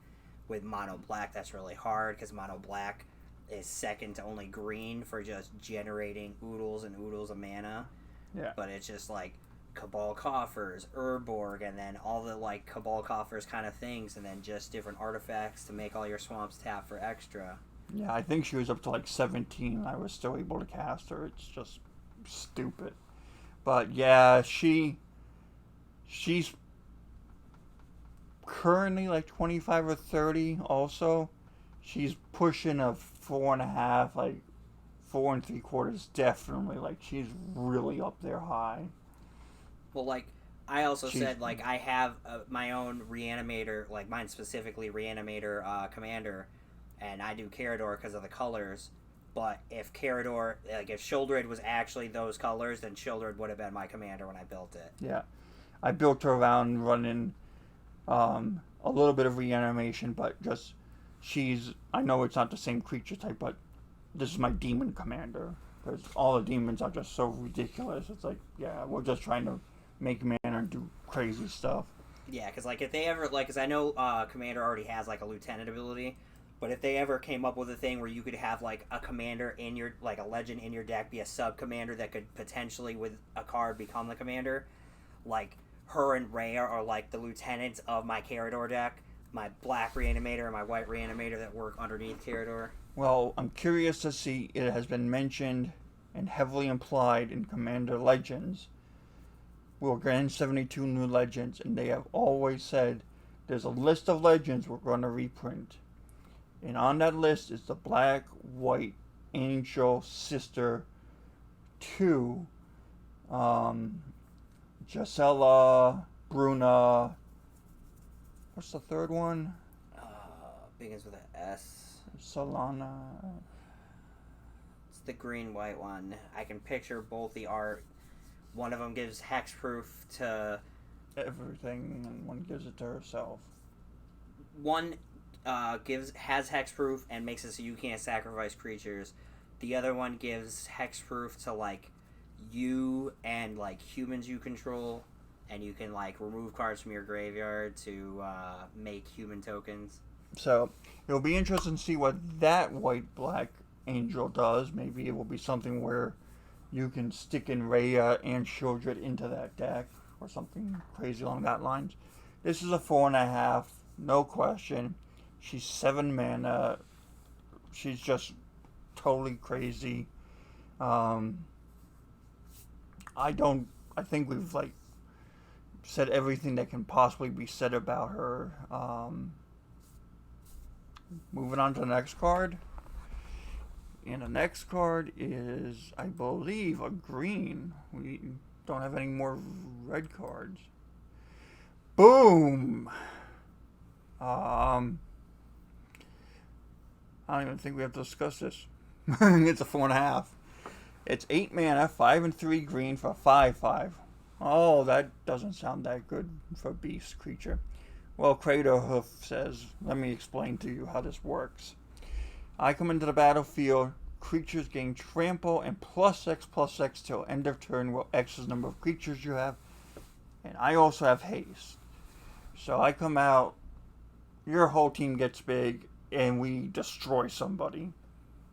With Mono Black, that's really hard, because Mono Black is second to only green for just generating oodles and oodles of mana. Yeah. But it's just like Cabal Coffers, Urborg, and then all the like Cabal Coffers kind of things, and then just different artifacts to make all your swamps tap for extra. Yeah, I think she was up to like 17 and I was still able to cast her. It's just stupid. But yeah, she's currently like 25 or 30 also. She's pushing a 4.5, like 4 3/4 definitely. Like, she's really up there high. Well, like, I also said, like, I have my own Reanimator, like, mine specifically Reanimator Commander, and I do Carador because of the colors. But if Carador, like, if Shieldred was actually those colors, then Shieldred would have been my commander when I built it. Yeah. I built her around running a little bit of reanimation, but just, I know it's not the same creature type, but this is my demon commander. Because all the demons are just so ridiculous. It's like, yeah, we're just trying to make mana and do crazy stuff. Yeah, because, like, if they ever, like, because I know Commander already has, like, a Lieutenant ability, but if they ever came up with a thing where you could have, like, a commander in your, like, a legend in your deck be a sub-commander that could potentially, with a card, become the commander, like, her and Rhea are, like, the lieutenants of my Carador deck, my black Reanimator and my white Reanimator that work underneath Carador. Well, I'm curious to see, it has been mentioned and heavily implied in Commander Legends. We'll get 72 new legends, and they have always said there's a list of legends we're going to reprint. And on that list is the Black White Angel Sister 2, Gisela, Bruna, what's the third one? Begins with an S. Solana. It's the green-white one. I can picture both the art. One of them gives hexproof to everything, and one gives it to herself. One has hexproof and makes it so you can't sacrifice creatures. The other one gives hexproof to like you and like humans you control, and you can like remove cards from your graveyard to make human tokens. So it'll be interesting to see what that white-black angel does. Maybe it will be something where you can stick in Rhea and Shieldred into that deck, or something crazy along that lines. This is a 4.5, no question. She's 7 mana. She's just totally crazy. I think we've like said everything that can possibly be said about her. Moving on to the next card. And the next card is, I believe, a green. We don't have any more red cards. Boom! I don't even think we have to discuss this. It's a 4.5. It's 8 mana, 5 and 3 green for 5/5. Oh, that doesn't sound that good for a beast creature. Well, Crater Hoof says, let me explain to you how this works. I come into the battlefield, creatures gain trample and +X/+X till end of turn, where X is the number of creatures you have. And I also have haste. So I come out, your whole team gets big, and we destroy somebody.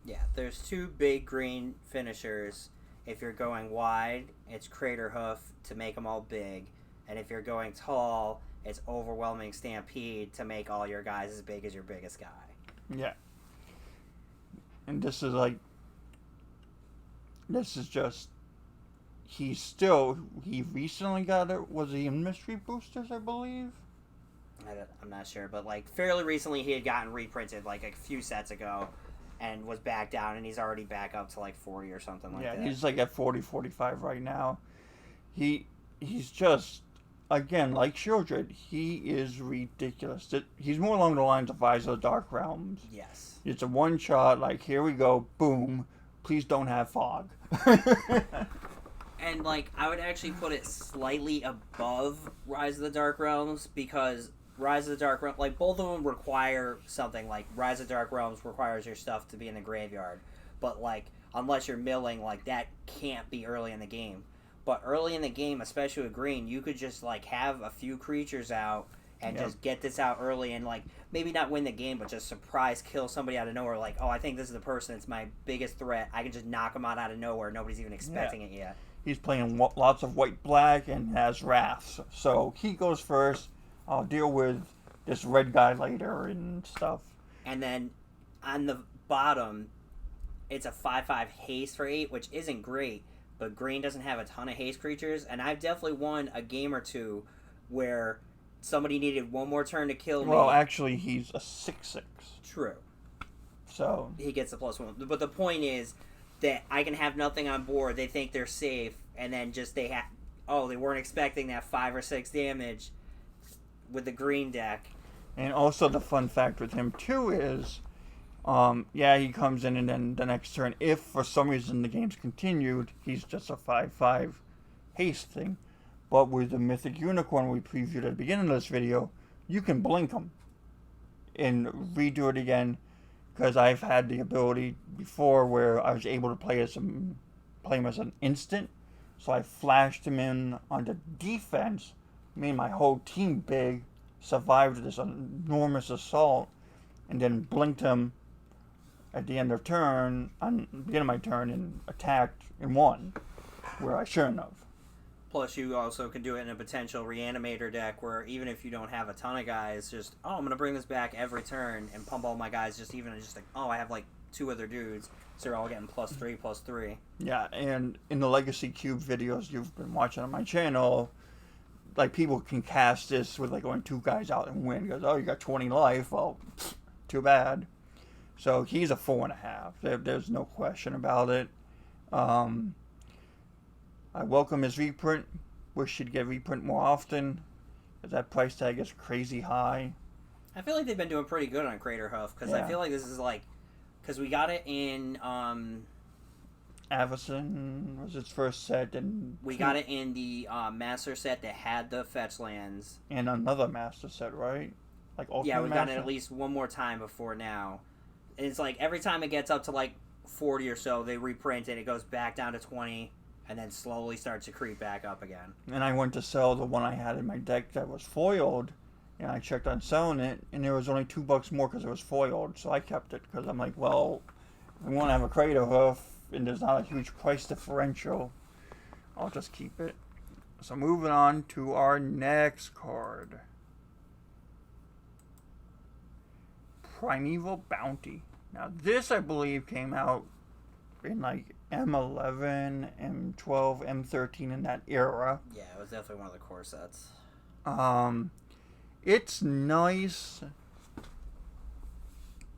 Yeah, there's 2 big green finishers. If you're going wide, it's Crater Hoof to make them all big. And if you're going tall, it's Overwhelming Stampede to make all your guys as big as your biggest guy. Yeah. And this is just, he recently got it, was he in Mystery Boosters, I believe? I'm not sure, but like fairly recently he had gotten reprinted like a few sets ago and was back down, and he's already back up to like 40 or something like that. Yeah, he's like at 40, 45 right now. He's just, again, like Shieldred, he is ridiculous. He's more along the lines of Rise of the Dark Realms. Yes. It's a one-shot, like, here we go, boom, please don't have fog. And, like, I would actually put it slightly above Rise of the Dark Realms, because Rise of the Dark Realms, like, both of them require something. Like, Rise of the Dark Realms requires your stuff to be in the graveyard. But, like, unless you're milling, like, that can't be early in the game. But early in the game, especially with green, you could just, like, have a few creatures out and just get this out early and, like, maybe not win the game, but just surprise kill somebody out of nowhere. Like, oh, I think this is the person that's my biggest threat. I can just knock them out of nowhere. Nobody's even expecting it yet. He's playing lots of white-black and has wraths. So he goes first. I'll deal with this red guy later and stuff. And then on the bottom, it's a 5/5 haste for 8, which isn't great, but green doesn't have a ton of haste creatures. And I've definitely won a game or two where somebody needed one more turn to kill me. Well, actually, he's a 6/6. True. So he gets a +1. But the point is that I can have nothing on board. They think they're safe, and then just they weren't expecting that 5 or 6 damage with the green deck. And also the fun fact with him too is, he comes in, and then the next turn, if for some reason the game's continued, he's just a 5/5 haste thing. But with the Mythic Unicorn we previewed at the beginning of this video, you can blink him and redo it again, because I've had the ability before where I was able to play him as an instant. So I flashed him in onto defense, made my whole team big, survived this enormous assault, and then blinked him at the end of turn, on the beginning of my turn, and attacked and won, where I shouldn't have. Plus, you also can do it in a potential reanimator deck where even if you don't have a ton of guys, just, I'm going to bring this back every turn and pump all my guys I have like 2 other dudes, so they're all getting +3/+3. Yeah, and in the Legacy Cube videos you've been watching on my channel, like, people can cast this with, like, going 2 guys out and win. Because, you got 20 life. Well, too bad. So he's a 4.5. There's no question about it. I welcome his reprint. Wish he'd get reprint more often, because that price tag is crazy high. I feel like they've been doing pretty good on Crater Hoof, because I feel like this is like, because we got it in Avacyn was its first set, and We got it in the master set that had the fetch lands. and another master set, right? Like Ultimate Yeah, we got it Master? at least one more time before now. And it's like every time it gets up to like 40 or so, they reprint it. It goes back down to 20, and then slowly starts to creep back up again. And I went to sell the one I had in my deck that was foiled, and I checked on selling it, and there was only $2 more because it was foiled, so I kept it because I'm like, well, if we want to have a Crater Hoof, and there's not a huge price differential, I'll just keep it. So moving on to our next card. Primeval Bounty. Now this, I believe, came out in like M11, M12, M13 in that era. Yeah, it was definitely one of the core sets. It's nice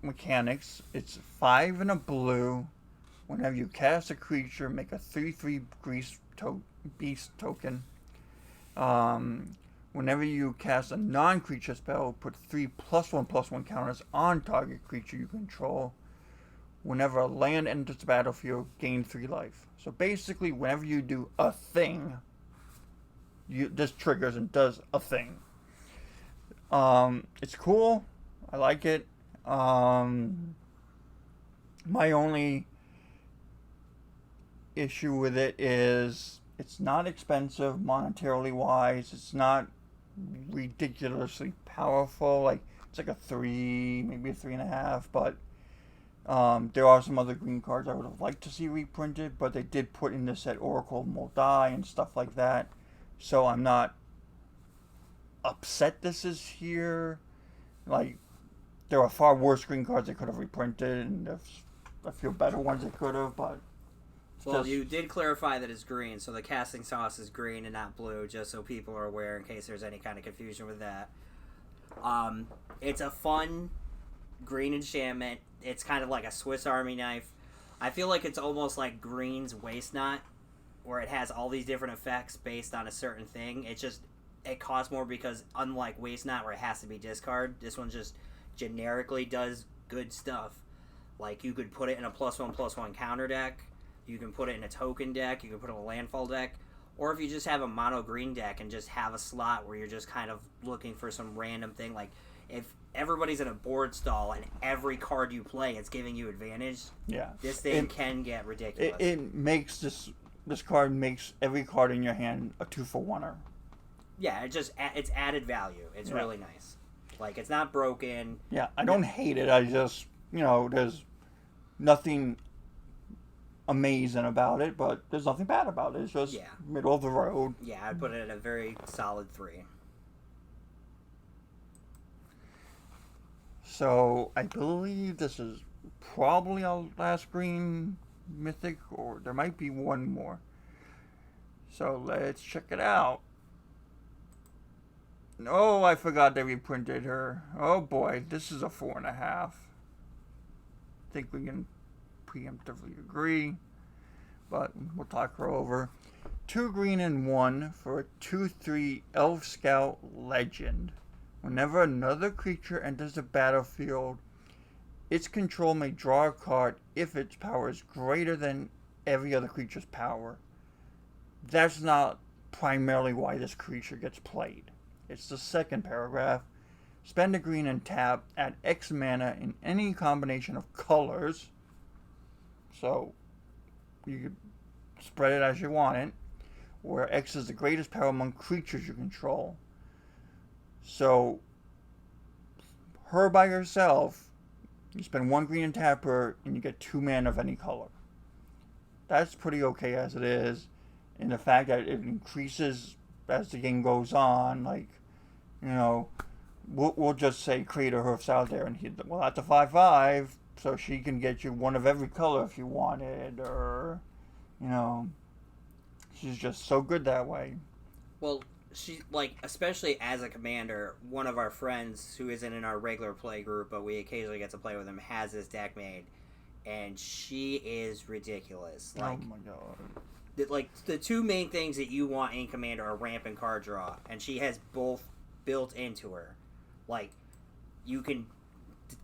mechanics. It's 5 and a blue. Whenever you cast a creature, make a 3/3 beast token. Whenever you cast a non-creature spell, put 3 +1/+1 counters on target creature you control. Whenever a land enters the battlefield, gain 3 life. So basically, whenever you do a thing, this triggers and does a thing. It's cool. I like it. My only issue with it is it's not expensive monetarily wise. It's not ridiculously powerful. Like it's like a 3, maybe a 3.5. But there are some other green cards I would have liked to see reprinted, but they did put in this set Oracle Moldai and stuff like that. So I'm not upset this is here. Like there are far worse green cards they could have reprinted, and there's a few better ones they could have, but well, you did clarify that it's green, so the casting sauce is green and not blue, just so people are aware in case there's any kind of confusion with that. It's a fun green enchantment. It's kind of like a Swiss Army knife. I feel like it's almost like Green's Waste Knot, where it has all these different effects based on a certain thing. It costs more because unlike Waste Knot, where it has to be discard, this one just generically does good stuff. Like you could put it in a +1/+1 counter deck. You can put it in a token deck. You can put it in a landfall deck. Or if you just have a mono green deck and just have a slot where you're just kind of looking for some random thing. Like if everybody's in a board stall and every card you play is giving you advantage, yeah, this thing can get ridiculous. It makes this card makes every card in your hand a 2-for-1er. Yeah, it's added value. It's really nice. Like it's not broken. Yeah, I don't hate it. I just there's nothing amazing about it, but there's nothing bad about it. It's just middle of the road. Yeah, I'd put it at a very solid 3. So I believe this is probably our last green Mythic, or there might be one more. So let's check it out. Oh, I forgot they reprinted her. Oh boy, this is a 4.5. I think we can preemptively agree, but we'll talk her over. 2 green and 1 for a 2/3 Elf Scout Legend. Whenever another creature enters the battlefield, its control may draw a card if its power is greater than every other creature's power. That's not primarily why this creature gets played. It's the second paragraph. Spend a green and tap, add X mana in any combination of colors. So you could spread it as you want it, where X is the greatest power among creatures you control. So her by herself, you spend 1 green and tap her, and you get 2 mana of any color. That's pretty okay as it is. And the fact that it increases as the game goes on, like, we'll just say Crater Hoof's out there, and that's a 5/5, so she can get you one of every color if you wanted, or, she's just so good that way. Well, she, especially as a commander, one of our friends who isn't in our regular play group, but we occasionally get to play with him, has this deck made, and she is ridiculous. Oh my god. The 2 main things that you want in commander are ramp and card draw, and she has both built into her. Like, you can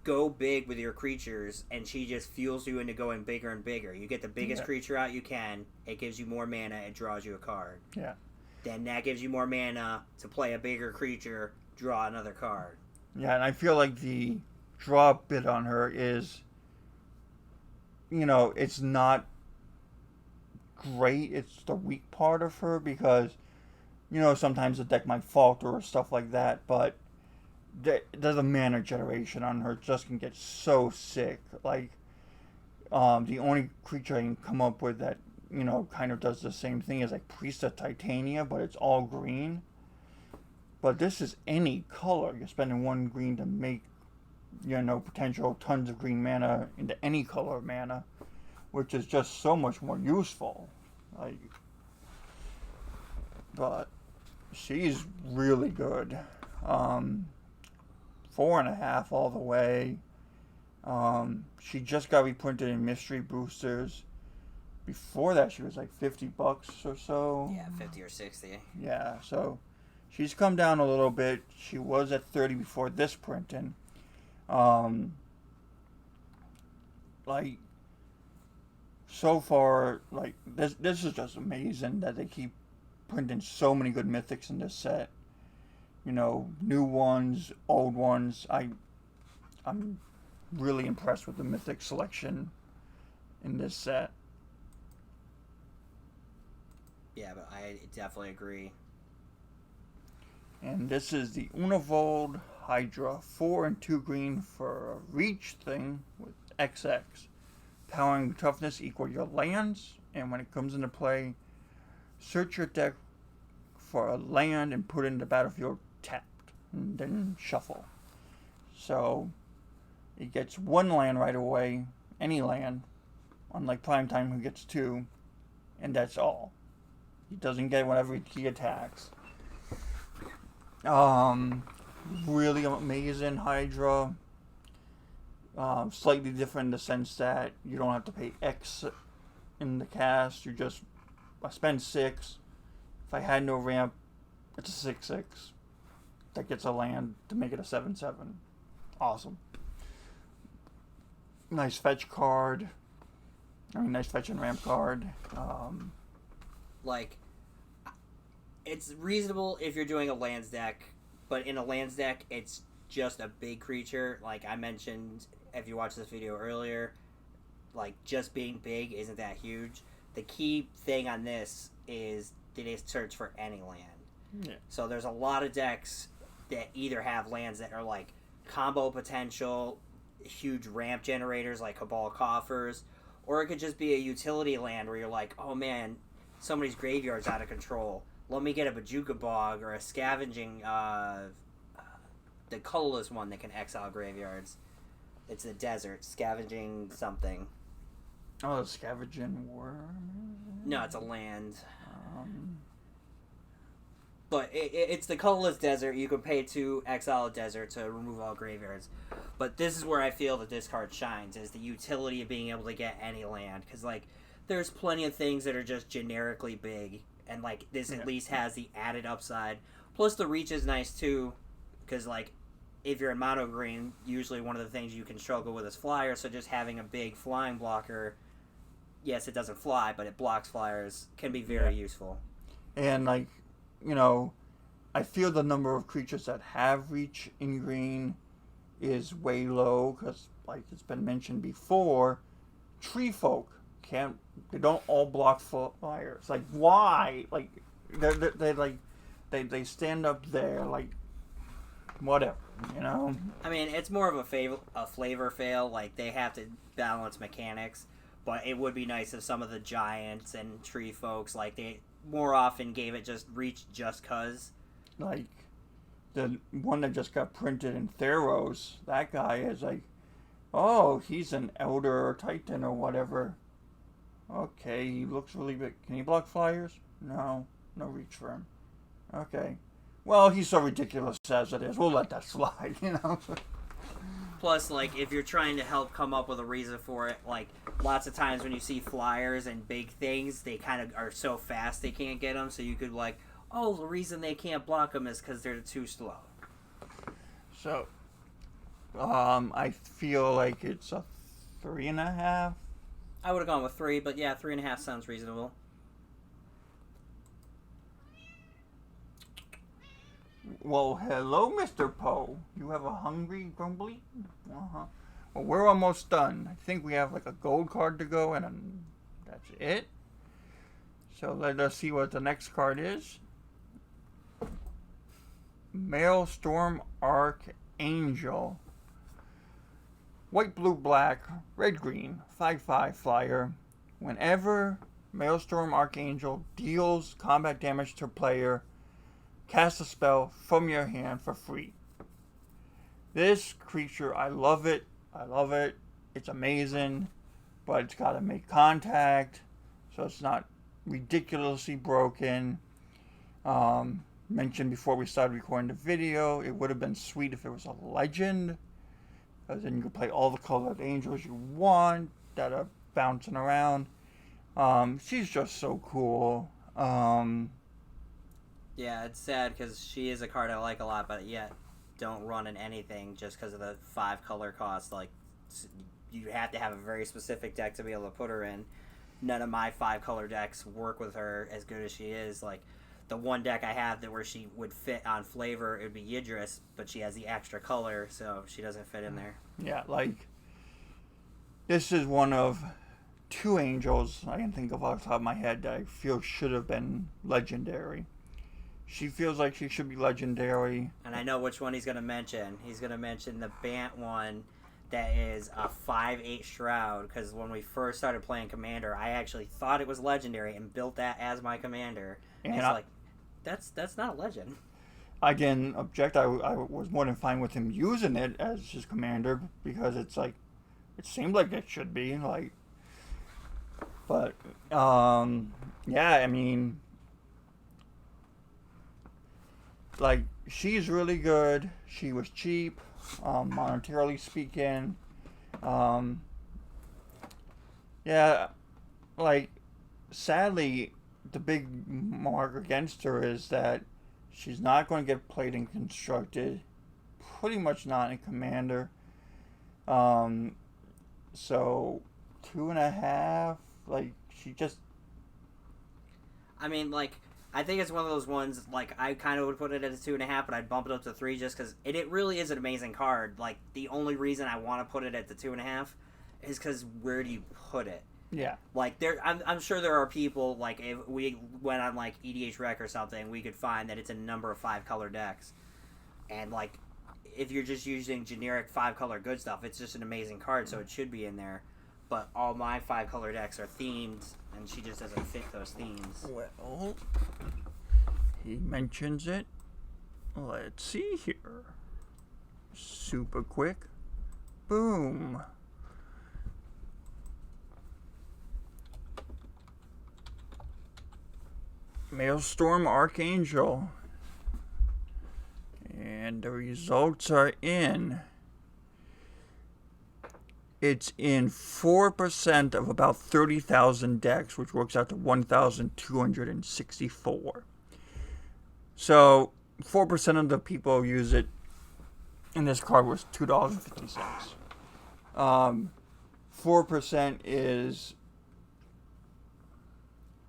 go big with your creatures, and she just fuels you into going bigger and bigger. You get the biggest creature out you can. It gives you more mana. It draws you a card. Yeah. Then that gives you more mana to play a bigger creature, draw another card. Yeah, and I feel like the draw bit on her is, it's not great. It's the weak part of her because, sometimes the deck might falter or stuff like that, but there's a mana generation on her. It just can get so sick. Like, the only creature I can come up with that, kind of does the same thing is like Priest of Titania, but it's all green. But this is any color. You're spending 1 green to make, potential tons of green mana into any color of mana, which is just so much more useful. Like, but she's really good. 4.5 all the way. She just got reprinted in Mystery Boosters. Before that, she was like $50 or so. Yeah, 50 or 60. Yeah, so she's come down a little bit. She was at 30 before this printing. Like, so far, like, this is just amazing that they keep printing so many good mythics in this set. New ones, old ones. I'm really impressed with the mythic selection in this set. Yeah, but I definitely agree. And this is the Univold Hydra, 4 and 2 green for a reach thing with XX. Powering toughness equal your lands, and when it comes into play, search your deck for a land and put it in the battlefield tapped, and then shuffle. So, it gets 1 land right away, any land, unlike Primetime who gets 2, and that's all. He doesn't get whenever he attacks. Really amazing Hydra. Slightly different in the sense that you don't have to pay X in the cast. I spend 6. If I had no ramp, it's a 6/6. That gets a land to make it a 7/7. Awesome. Nice fetch card. Nice fetch and ramp card. Like, it's reasonable if you're doing a lands deck, but in a lands deck, it's just a big creature. Like I mentioned, if you watched this video earlier, like, just being big isn't that huge. The key thing on this is that it search for any land. Yeah. So there's a lot of decks that either have lands that are like combo potential, huge ramp generators like Cabal Coffers, or it could just be a utility land where you're like, oh man, somebody's graveyard's out of control. Let me get a Bajuka Bog or a Scavenging, the colorless one that can exile graveyards. It's the desert, Scavenging something. Oh, the Scavenging Worm? No, it's a land. But it's the colorless desert. You can pay 2 exile a desert to remove all graveyards. But this is where I feel that this card shines, is the utility of being able to get any land. Because, like, there's plenty of things that are just generically big. And, like, this at least has the added upside. Plus, the reach is nice, too. Because, like, if you're in mono green, usually one of the things you can struggle with is flyer. So just having a big flying blocker, yes, it doesn't fly, but it blocks flyers, can be very useful. And, like, I feel the number of creatures that have reach in green is way low. Because, like it's been mentioned before, tree folk they don't all block flyers. Like, why? Like, they stand up there, like, whatever, I mean, it's more of a flavor fail. Like, they have to balance mechanics, but it would be nice if some of the giants and tree folks, like, they more often gave it just reach just cause. Like, the one that just got printed in Theros, that guy is like, oh, he's an Elder Titan or whatever. Okay, he looks really big. Can he block flyers? No reach for him. Okay. Well, he's so ridiculous as it is. We'll let that slide, Plus, like, if you're trying to help come up with a reason for it, like, lots of times when you see flyers and big things, they kind of are so fast they can't get them. So you could, like, oh, the reason they can't block them is because they're too slow. So, I feel like it's a 3.5. I would have gone with 3, but yeah, 3.5 sounds reasonable. Well, hello, Mr. Poe. You have a hungry grumbly? Uh-huh. Well, we're almost done. I think we have like a gold card to go, and that's it. So let us see what the next card is. Maelstrom Archangel. White, blue, black, red, green, 5/5 flyer. Whenever Maelstrom Archangel deals combat damage to a player, cast a spell from your hand for free. This creature, I love it. I love it. It's amazing, but it's got to make contact, so it's not ridiculously broken. Mentioned before we started recording the video, it would have been sweet if it was a legend, because then you could play all the colored angels you want that are bouncing around. She's just so cool. Yeah, it's sad because she is a card I like a lot, but yet don't run in anything just because of the 5 color cost. Like, you have to have a very specific deck to be able to put her in. None of my 5 color decks work with her as good as she is. Like, the one deck I have that where she would fit on flavor, it would be Yidris, but she has the extra color, so she doesn't fit in there. Yeah, like, this is one of 2 angels I can think of off the top of my head that I feel should have been legendary. She feels like she should be legendary. And I know which one he's going to mention. He's going to mention the Bant one that is a 5/8 Shroud, because when we first started playing Commander, I actually thought it was legendary and built that as my Commander. And it's like, that's not a legend. I didn't object. I was more than fine with him using it as his Commander, because it's like, it seemed like it should be. Like, but, yeah, I mean, like, she's really good. She was cheap, monetarily speaking. Yeah, like, sadly, the big mark against her is that she's not going to get played in Constructed. Pretty much not in Commander. So, 2.5, like, she just... I mean, like, I think it's one of those ones, like, I kind of would put it at a 2.5, but I'd bump it up to 3 just because it really is an amazing card. Like, the only reason I want to put it at the 2.5 is because where do you put it? Yeah. Like, I'm sure there are people, like, if we went on, like, EDH Rec or something, we could find that it's a number of 5-color decks. And, like, if you're just using generic 5-color good stuff, it's just an amazing card, so it should be in there. But all my 5-color decks are themed, and she just doesn't fit those themes. Well, he mentions it. Let's see here. Super quick. Boom. Maelstrom Archangel. And the results are in. It's in 4% of about 30,000 decks, which works out to 1,264. So, 4% of the people use it, and this card was $2.50. 4% is...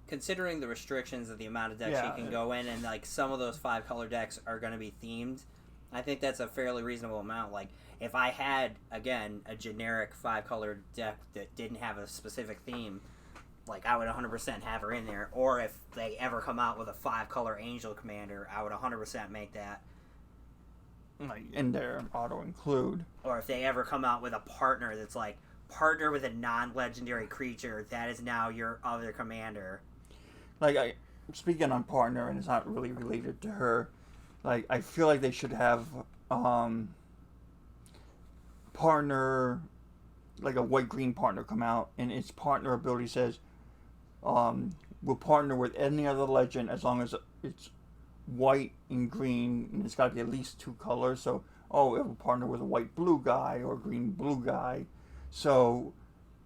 Considering the restrictions of the amount of decks you can go in, and, like, some of those 5-color decks are going to be themed, I think that's a fairly reasonable amount. Like, if I had, again, a generic 5-color deck that didn't have a specific theme, like, I would 100% have her in there. Or if they ever come out with a 5-color Angel Commander, I would 100% make that. Like, in their auto-include. Or if they ever come out with a partner that's, like, partner with a non-legendary creature, that is now your other commander. Like, speaking on partner, and it's not really related to her, like, I feel like they should have, partner, like a white-green partner come out, and its partner ability says, will partner with any other legend as long as it's white and green, and it's got to be at least 2 colors. So, it will partner with a white-blue guy or a green-blue guy. So,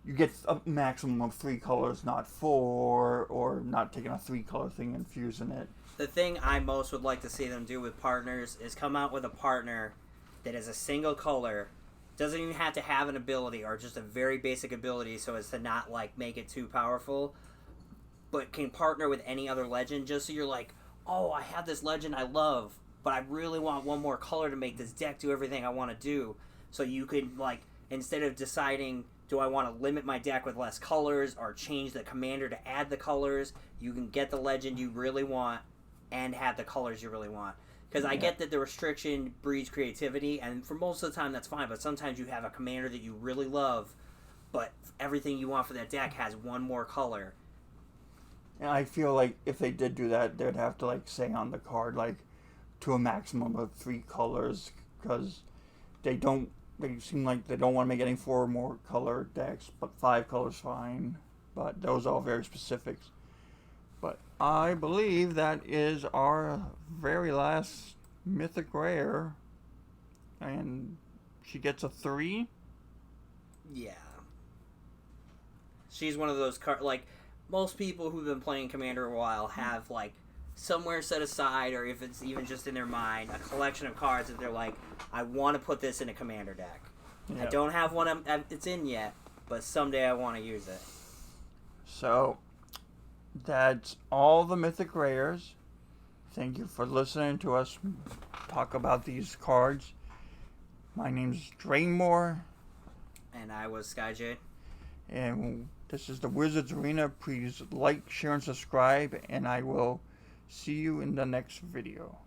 you get a maximum of 3 colors, not 4, or not taking a 3-color thing and fusing it. The thing I most would like to see them do with partners is come out with a partner that is a single color Doesn't even have to have an ability or just a very basic ability so as to not like make it too powerful, but can partner with any other legend just so you're like, oh, I have this legend I love, but I really want one more color to make this deck do everything I want to do. So you could, like, instead of deciding, do I want to limit my deck with less colors or change the commander to add the colors, you can get the legend you really want and have the colors you really want. Because I get that the restriction breeds creativity, and for most of the time that's fine, but sometimes you have a commander that you really love, but everything you want for that deck has one more color. And I feel like if they did do that, they'd have to, like, say on the card, like, to a maximum of 3 colors, because they seem like they don't want to make any 4 more color decks, but 5 colors fine. But those are all very specifics. But I believe that is our very last Mythic Rare, and she gets a 3. Yeah. She's one of those cards, like, most people who've been playing Commander a while have, like, somewhere set aside, or if it's even just in their mind, a collection of cards that they're like, I want to put this in a Commander deck. I don't have one it's in yet, but someday I want to use it. So, that's all the Mythic Rares. Thank you for listening to us talk about these cards. My name's Drainmore. And I was Jade. And this is the Wizards Arena. Please like, share, and subscribe. And I will see you in the next video.